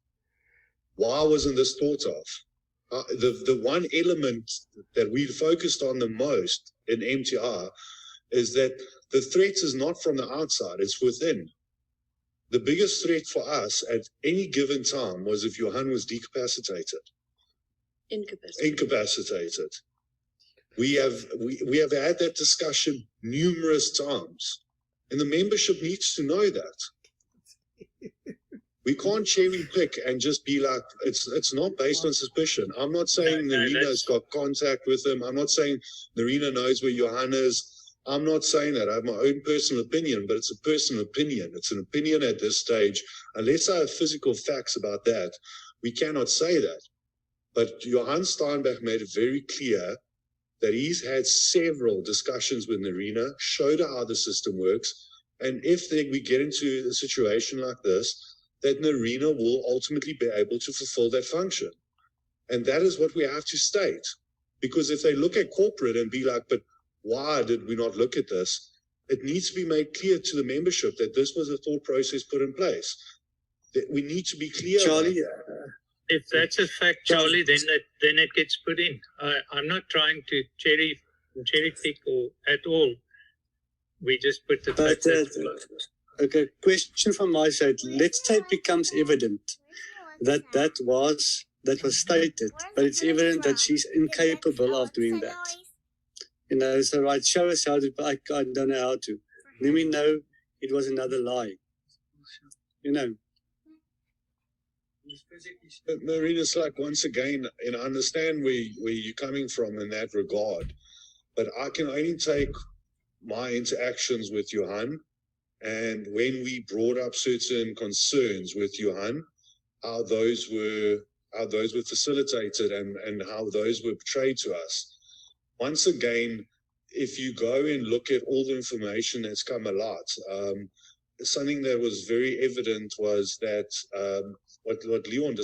G: Why wasn't this thought of? The one element that we focused on the most in MTR is that the threat is not from the outside, it's within. The biggest threat for us at any given time was if Johan was decapacitated. Incapacitated. We have had that discussion numerous times, and the membership needs to know that. We can't cherry pick and just be like, it's not based on suspicion. I'm not saying Narina's got contact with him. I'm not saying Narina knows where Johan is. I'm not saying that. I have my own personal opinion, but it's a personal opinion. It's an opinion at this stage. Unless I have physical facts about that, we cannot say that. But Johann Steinbach made it very clear that he's had several discussions with Nerina, showed her how the system works, and if we get into a situation like this, that Nerina will ultimately be able to fulfill that function. And that is what we have to state. Because if they look at corporate and be like, but why did we not look at this? It needs to be made clear to the membership that this was a thought process put in place. That we need to be clear.
J: Charlie,
E: If that's a fact, Charlie, then it gets put in. I'm not trying to cherry pick or at all. We just put the
J: but, okay, question from my side. Let's say it becomes evident that was stated, but it's evident that she's incapable of doing that. You know, so right, show us how to, I don't know how to. Let me know it was another lie. You know.
G: But Marina's like, once again, and I understand where you're coming from in that regard, but I can only take my interactions with Johann, and when we brought up certain concerns with Johann, how those were facilitated and how those were portrayed to us. Once again, if you go and look at all the information that's come a lot, something that was very evident was that what Leon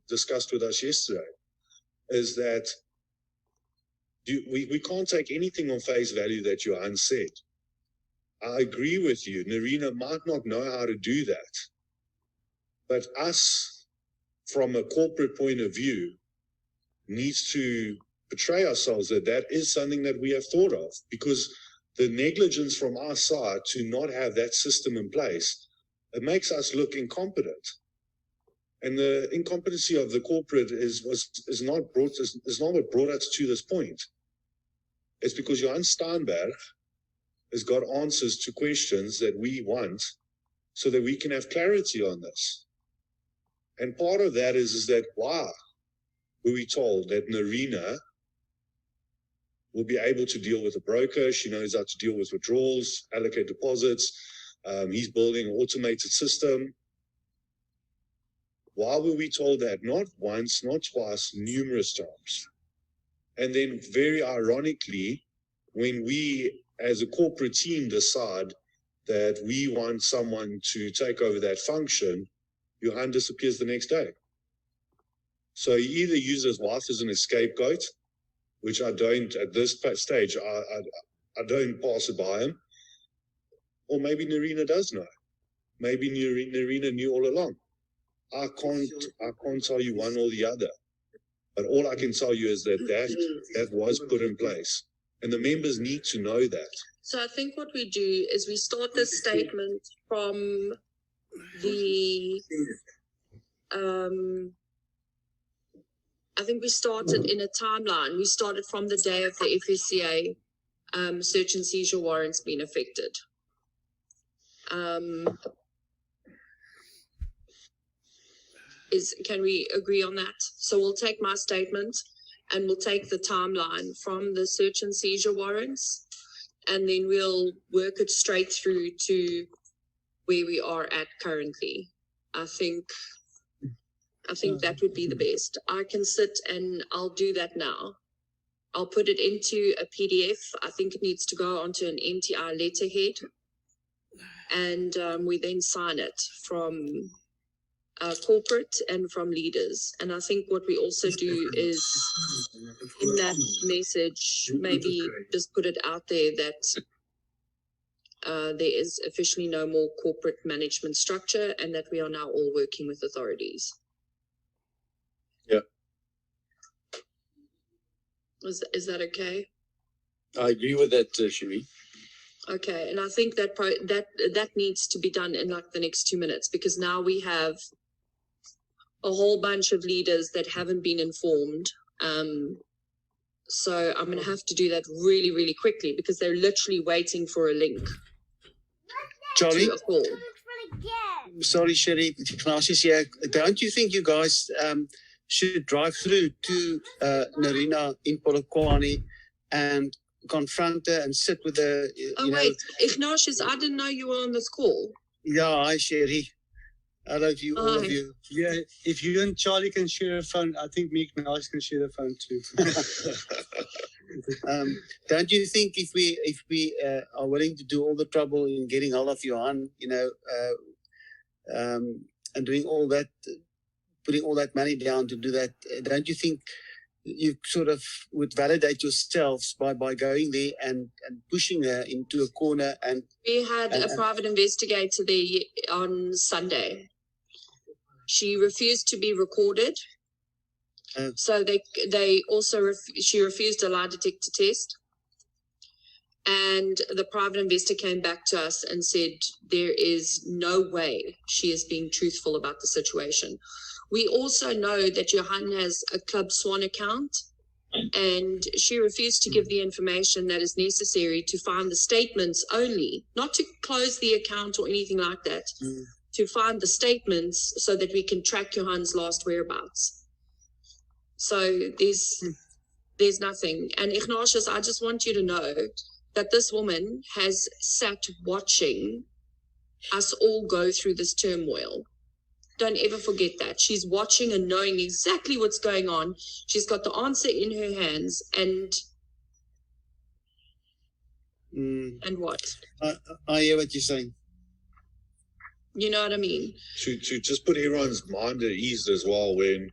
G: discussed with us yesterday is that we can't take anything on face value that Johann said. I agree with you. Nerina might not know how to do that. But us, from a corporate point of view, needs to portray ourselves that is something that we have thought of, because the negligence from our side to not have that system in place, it makes us look incompetent. And the incompetency of the corporate is not what brought us to this point. It's because Johann Steinberg has got answers to questions that we want so that we can have clarity on this. And part of that is that why were we told that Nerina will be able to deal with a broker? She knows how to deal with withdrawals, allocate deposits. He's building an automated system. Why were we told that? Not once, not twice, numerous times. And then very ironically, when we as a corporate team decide that we want someone to take over that function, Johann disappears the next day. So he either uses his wife as an scapegoat, which I don't, at this stage, I don't pass it by him, or maybe Nerina does know. Maybe Nerina knew all along. I can't tell you one or the other, but all I can tell you is that was put in place, and the members need to know that.
A: So I think what we do is we start this statement from the, I think we started in a timeline. We started from the day of the FSCA search and seizure warrants being affected. Can we agree on that? So we'll take my statement and we'll take the timeline from the search and seizure warrants, and then we'll work it straight through to where we are at currently. I think that would be the best. I can sit and I'll do that now. I'll put it into a PDF. I think it needs to go onto an MTI letterhead, and we then sign it from corporate and from leaders. And I think what we also do is in that message, maybe just put it out there that there is officially no more corporate management structure and that we are now all working with authorities.
B: Yeah.
A: Is that okay?
B: I agree with that, Cherie.
A: Okay, and I think that needs to be done in like the next 2 minutes, because now we have a whole bunch of leaders that haven't been informed. So I'm going to have to do that really, really quickly because they're literally waiting for a link.
H: Charlie?
A: To a call.
H: Sorry, Sherry, Francis here. Don't you think you guys should drive through to Nerina in Polokwane and
J: confront her and sit with her.
A: Oh, wait, Ignatius, I didn't know you were on this call.
J: Yeah, hi, Sherry. I love you, all of
A: Hi.
J: you. Yeah, if you and Charlie can share a phone, I think me and Nice can share a phone too. Don't you think if we are willing to do all the trouble in getting hold of Johan, and doing all that, putting all that money down to do that, don't you think you sort of would validate yourselves by going there and pushing her into a corner and
A: We had a private investigator there on Sunday. She refused to be recorded. So they also she refused a lie detector test. And the private investigator came back to us and said there is no way she is being truthful about the situation. We also know that Johan has a Club Swan account, and she refused to give the information that is necessary to find the statements only, not to close the account or anything like that, to find the statements so that we can track Johan's last whereabouts. So there's nothing. And Ignatius, I just want you to know that this woman has sat watching us all go through this turmoil. Don't ever forget that. She's watching and knowing exactly what's going on. She's got the answer in her hands. And what?
J: I hear what you're saying.
A: You know what I mean?
M: To just put everyone's mind at ease as well, when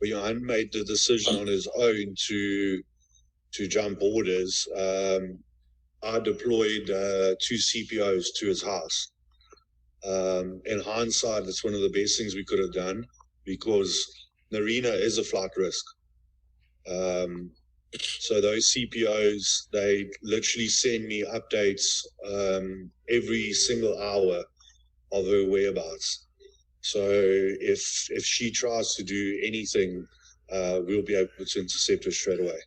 M: Johan made the decision on his own to jump borders, I deployed 2 CPOs to his house. In hindsight, it's one of the best things we could have done, because Narina is a flight risk. So those CPOs, they literally send me updates every single hour of her whereabouts. So if she tries to do anything, we'll be able to intercept her straight away.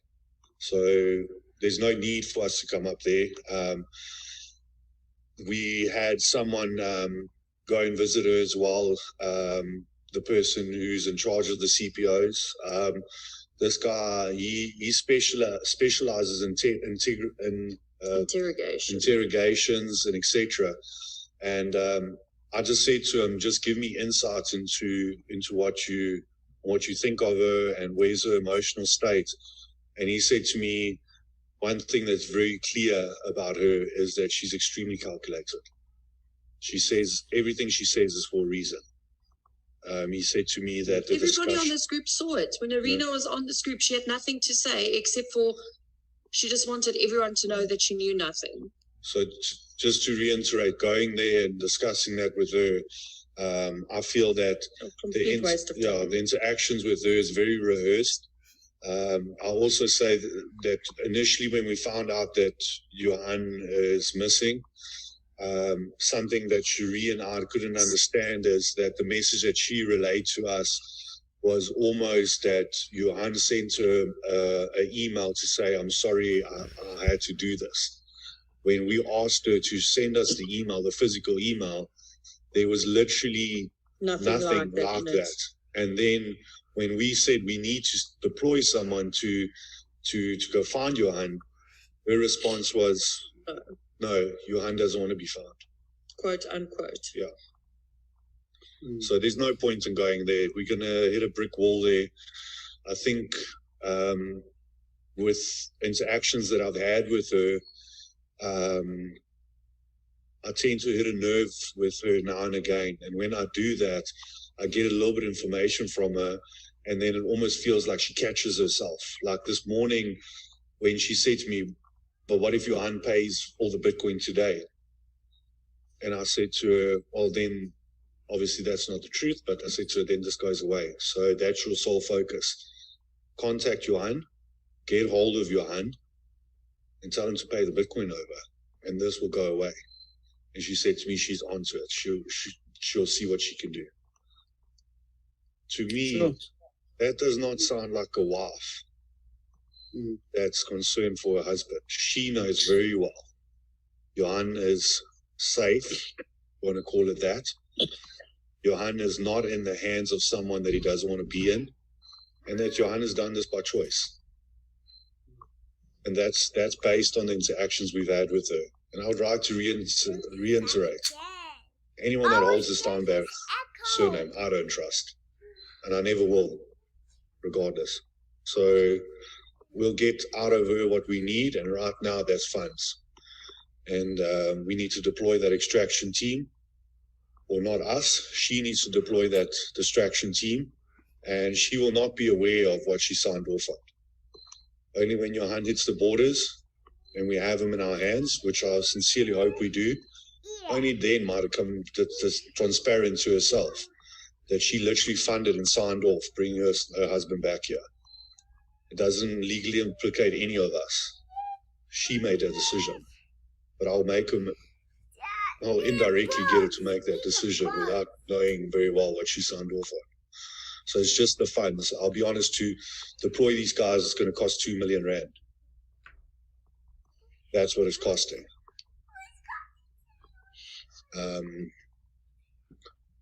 M: So there's no need for us to come up there. We had someone go and visit her as well, the person who's in charge of the CPOs. This guy, he specializes in interrogations and etc. And I just said to him, just give me insights into what you think of her and where's her emotional state. And he said to me, one thing that's very clear about her is that she's extremely calculated. She says everything she says is for a reason. He said to me that
A: everybody on this group saw it. When Arena was on this group, she had nothing to say except for she just wanted everyone to know that she knew nothing.
M: So just to reiterate, going there and discussing that with her, I feel that the interactions with her is very rehearsed. I'll also say that initially when we found out that Johan is missing, something that Cherie and I couldn't understand is that the message that she relayed to us was almost that Johan sent her an email to say, I'm sorry, I had to do this. When we asked her to send us the email, the physical email, there was literally nothing like that. And then when we said we need to deploy someone to go find Johan, her response was, no, Johan doesn't want to be found.
A: Quote unquote.
M: Yeah. So there's no point in going there. We're going to hit a brick wall there. I think with interactions that I've had with her, I tend to hit a nerve with her now and again. And when I do that, I get a little bit of information from her, and then it almost feels like she catches herself. Like this morning when she said to me, but what if Johan pays all the Bitcoin today? And I said to her, well, then obviously that's not the truth, but I said to her, then this goes away. So that's your sole focus. Contact Johan, get hold of Johan, and tell him to pay the Bitcoin over, and this will go away. And she said to me, she's onto it. She'll see what she can do. To me, that does not sound like a wife that's concerned for her husband. She knows very well Johan is safe, you want to call it that. Johan is not in the hands of someone that he doesn't want to be in, and that Johan has done this by choice. and that's based on the interactions we've had with her. And I would like to reiterate: anyone that holds the Steinberg surname, I don't trust, and I never will, regardless. So we'll get out of her what we need, and right now that's funds. And we need to deploy that extraction team, or not us. She needs to deploy that distraction team, and she will not be aware of what she signed off on. Only when Johan hits the borders and we have him in our hands, which I sincerely hope we do, only then might it come transparent to herself that she literally funded and signed off bringing her husband back here. It doesn't legally implicate any of us. She made a decision, but I'll indirectly get her to make that decision without knowing very well what she signed off on. So it's just the funds. I'll be honest, to deploy these guys, it's going to cost 2 million rand. That's what it's costing.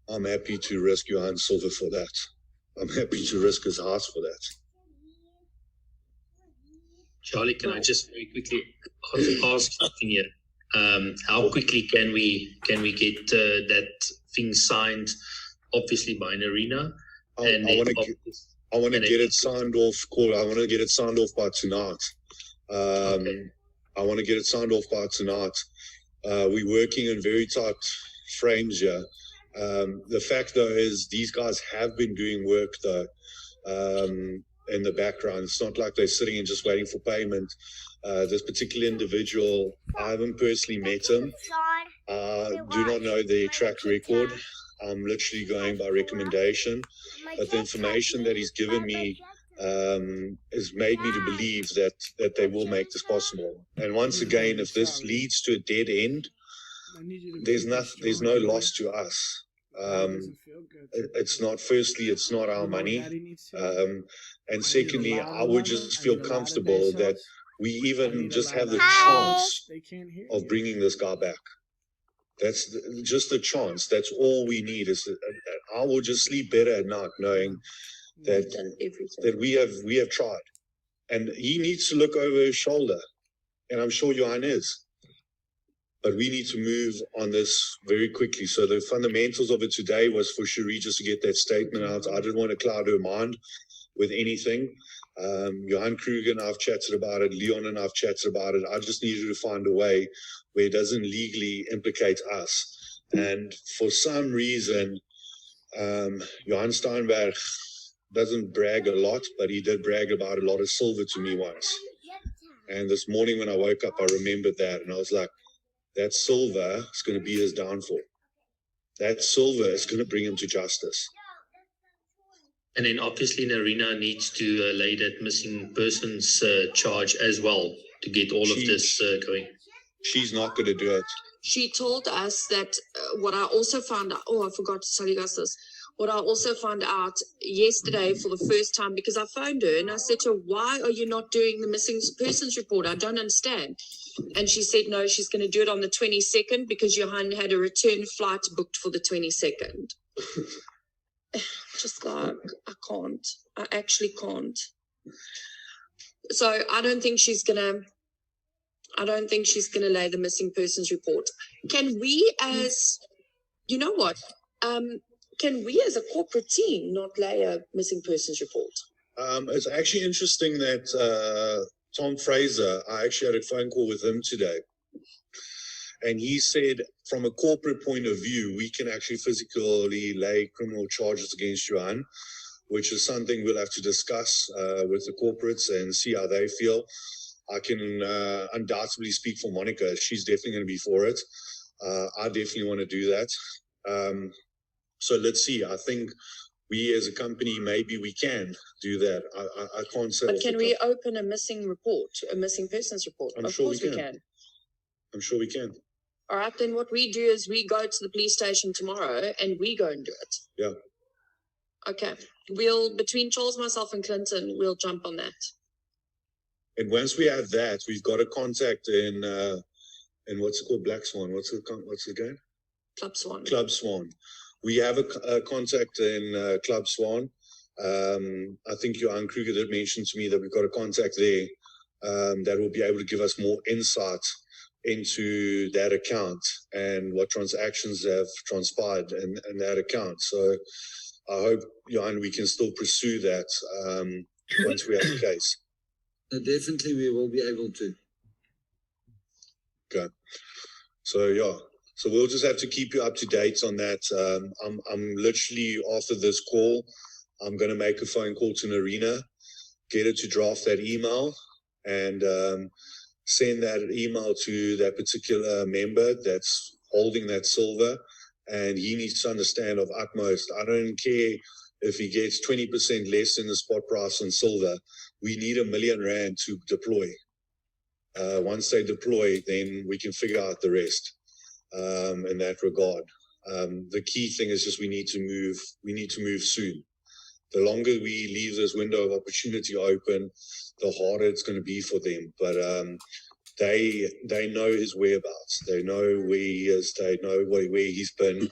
M: I'm happy to risk Johan Silver for that. I'm happy to risk his house for that.
N: Charlie, can I just very quickly ask something here? How quickly can we get that thing signed? Obviously by Narina.
M: I want to get it signed off. I want to get it signed off by tonight. I want to get it signed off by tonight. We're working in very tight frames here. The fact, though, is these guys have been doing work, though, in the background. It's not like they're sitting and just waiting for payment. This particular individual, I haven't personally met him. Do not know their track record. I'm literally going by recommendation. But the information that he's given me has made me to believe that they will make this possible. And once again, if this leads to a dead end, there's no loss to us. It's not, firstly, it's not our money. And secondly, I would just feel comfortable that we even just have the chance of bringing this guy back. That's just a chance. That's all we need. I will just sleep better at night knowing that we have tried. And he needs to look over his shoulder, and I'm sure Johan is. But we need to move on this very quickly. So the fundamentals of it today was for Cherie just to get that statement out. I didn't want to cloud her mind with anything. Johan Kruger and I've chatted about it. Leon and I've chatted about it. I just needed to find a way where it doesn't legally implicate us. And for some reason, Johan Steinberg doesn't brag a lot, but he did brag about a lot of silver to me once. And this morning when I woke up, I remembered that. And I was like, that silver is going to be his downfall. That silver is going to bring him to justice.
N: And then obviously Narina needs to lay that missing persons charge as well to get all of this going.
M: She's not going to do it.
A: She told us that what I also found out, I forgot to tell you guys this. What I also found out yesterday for the first time, because I phoned her and I said to her, why are you not doing the missing persons report? I don't understand. And she said, no, she's going to do it on the 22nd because Johan had a return flight booked for the 22nd. Just like, I actually can't. So I don't think she's going to lay the missing persons report. Can we can we as a corporate team not lay a missing persons report?
M: It's actually interesting that Tom Fraser, I actually had a phone call with him today. And he said, from a corporate point of view, we can actually physically lay criminal charges against Johan, which is something we'll have to discuss with the corporates and see how they feel. I can undoubtedly speak for Monica. She's definitely going to be for it. I definitely want to do that. So let's see. I think we as a company, maybe we can do that. I can't say.
A: But can we open a missing persons report? Of course we can.
M: I'm sure we can.
A: All right, then what we do is we go to the police station tomorrow and we go and do it.
M: Yeah.
A: Okay. Between Charles, myself, and Clinton, we'll jump on that.
M: And once we have that, we've got a contact in what's it called, Black Swan. What's the game?
A: Club Swan.
M: Club Swan. We have a contact in Club Swan. I think Johan Kruger did mention to me that we've got a contact there. that will be able to give us more insight into that account and what transactions have transpired in that account. So I hope, Johan, we can still pursue that once we have the case.
H: Definitely, we will be able to.
M: Okay. So yeah. So we'll just have to keep you up to date on that. I'm literally, after this call, I'm going to make a phone call to Narina, get her to draft that email, and send that email to that particular member that's holding that silver. And he needs to understand of utmost, I don't care if he gets 20% less in the spot price on silver. We need R1 million to deploy. Once they deploy, then we can figure out the rest. In that regard, the key thing is just we need to move soon. The longer we leave this window of opportunity open, the harder it's going to be for them. But they know his whereabouts. They know where he is. They know where he's been.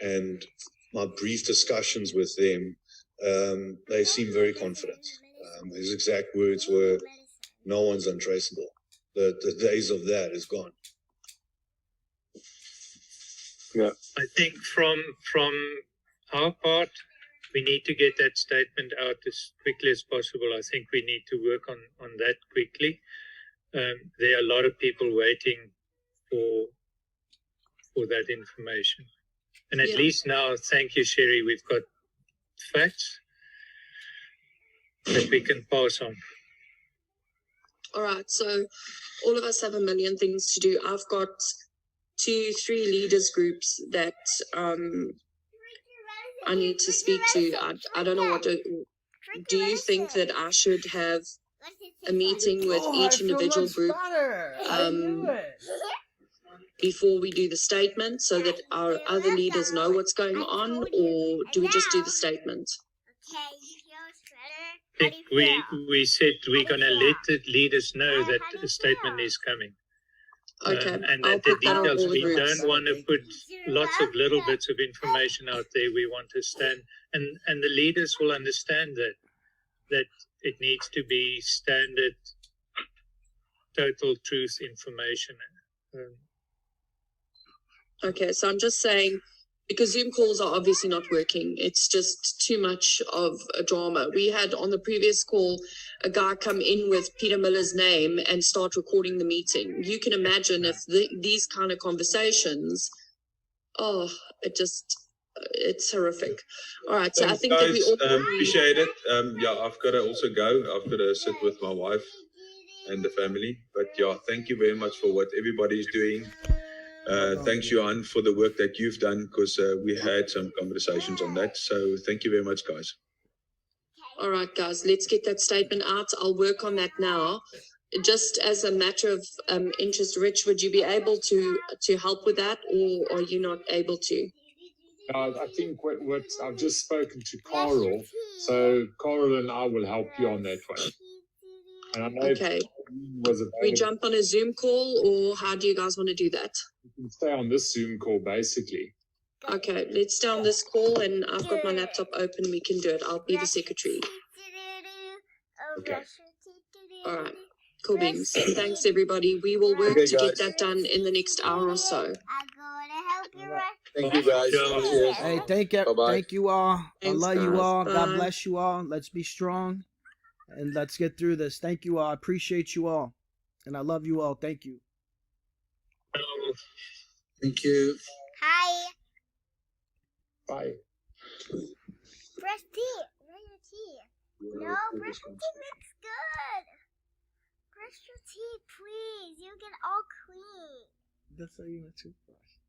M: And my brief discussions with them, they seem very confident. His exact words were, "No one's untraceable." The days of that is gone.
B: Yeah.
E: I think from our part, we need to get that statement out as quickly as possible. I think we need to work on that quickly. There are a lot of people waiting for that information. And at least now, thank you, Sherry, we've got facts that we can pass on.
A: All right, so all of us have a million things to do. I've got 2-3 leaders groups that I need to speak to. I don't know what to do. You think that I should have a meeting with each individual group before we do the statement so that our other leaders know what's going on, or do we just do the statement?
E: I think we said we're going to let the leaders know that a statement is coming.
A: Okay,
E: and
A: I'll
E: that the
A: put that on
E: details,
A: all the
E: we
A: groups.
E: don't want to put lots of little bits of information out there. We want to stand, and the leaders will understand that it needs to be standard, total truth information.
A: Okay, so I'm just saying, because Zoom calls are obviously not working. It's just too much of a drama. We had on the previous call a guy come in with Peter Miller's name and start recording the meeting. You can imagine if these kind of conversations, it's horrific. All right, so
F: Thanks,
A: I think that we
F: guys.
A: all
F: Appreciate it. I've got to also go. I've got to sit with my wife and the family. But yeah, thank you very much for what everybody's doing. Thanks, Johan, for the work that you've done, because we had some conversations on that. So thank you very much, guys.
A: All right, guys, let's get that statement out. I'll work on that now. Just as a matter of interest, Rich, would you be able to help with that, or are you not able to?
O: I think what I've just spoken to Carl, so Carl and I will help you on that one. And I know
A: Okay. We jump on a Zoom call, or how do you guys want to do that?
O: You can stay on this Zoom call, basically.
A: Okay, let's stay on this call, and I've got my laptop open. We can do it. I'll be the secretary.
O: Okay.
A: All right. Cool beans. Thanks, everybody. We will work
B: Okay,
A: to get
B: guys.
A: that done in the next hour or so.
B: Thank you, guys. Cheers.
D: Hey,
B: Bye-bye.
D: thank you all.
A: Thanks,
D: I love you
A: guys.
D: all. God
A: Bye.
D: bless you all. Let's be strong and let's get through this. Thank you all. I appreciate you all. And I love you all. Thank you.
H: Thank you.
P: Hi.
O: Bye.
P: Brush teeth. Brush your teeth. No, brush your teeth looks good. Brush your teeth, please. You get all clean.
D: That's how you want to toothbrush.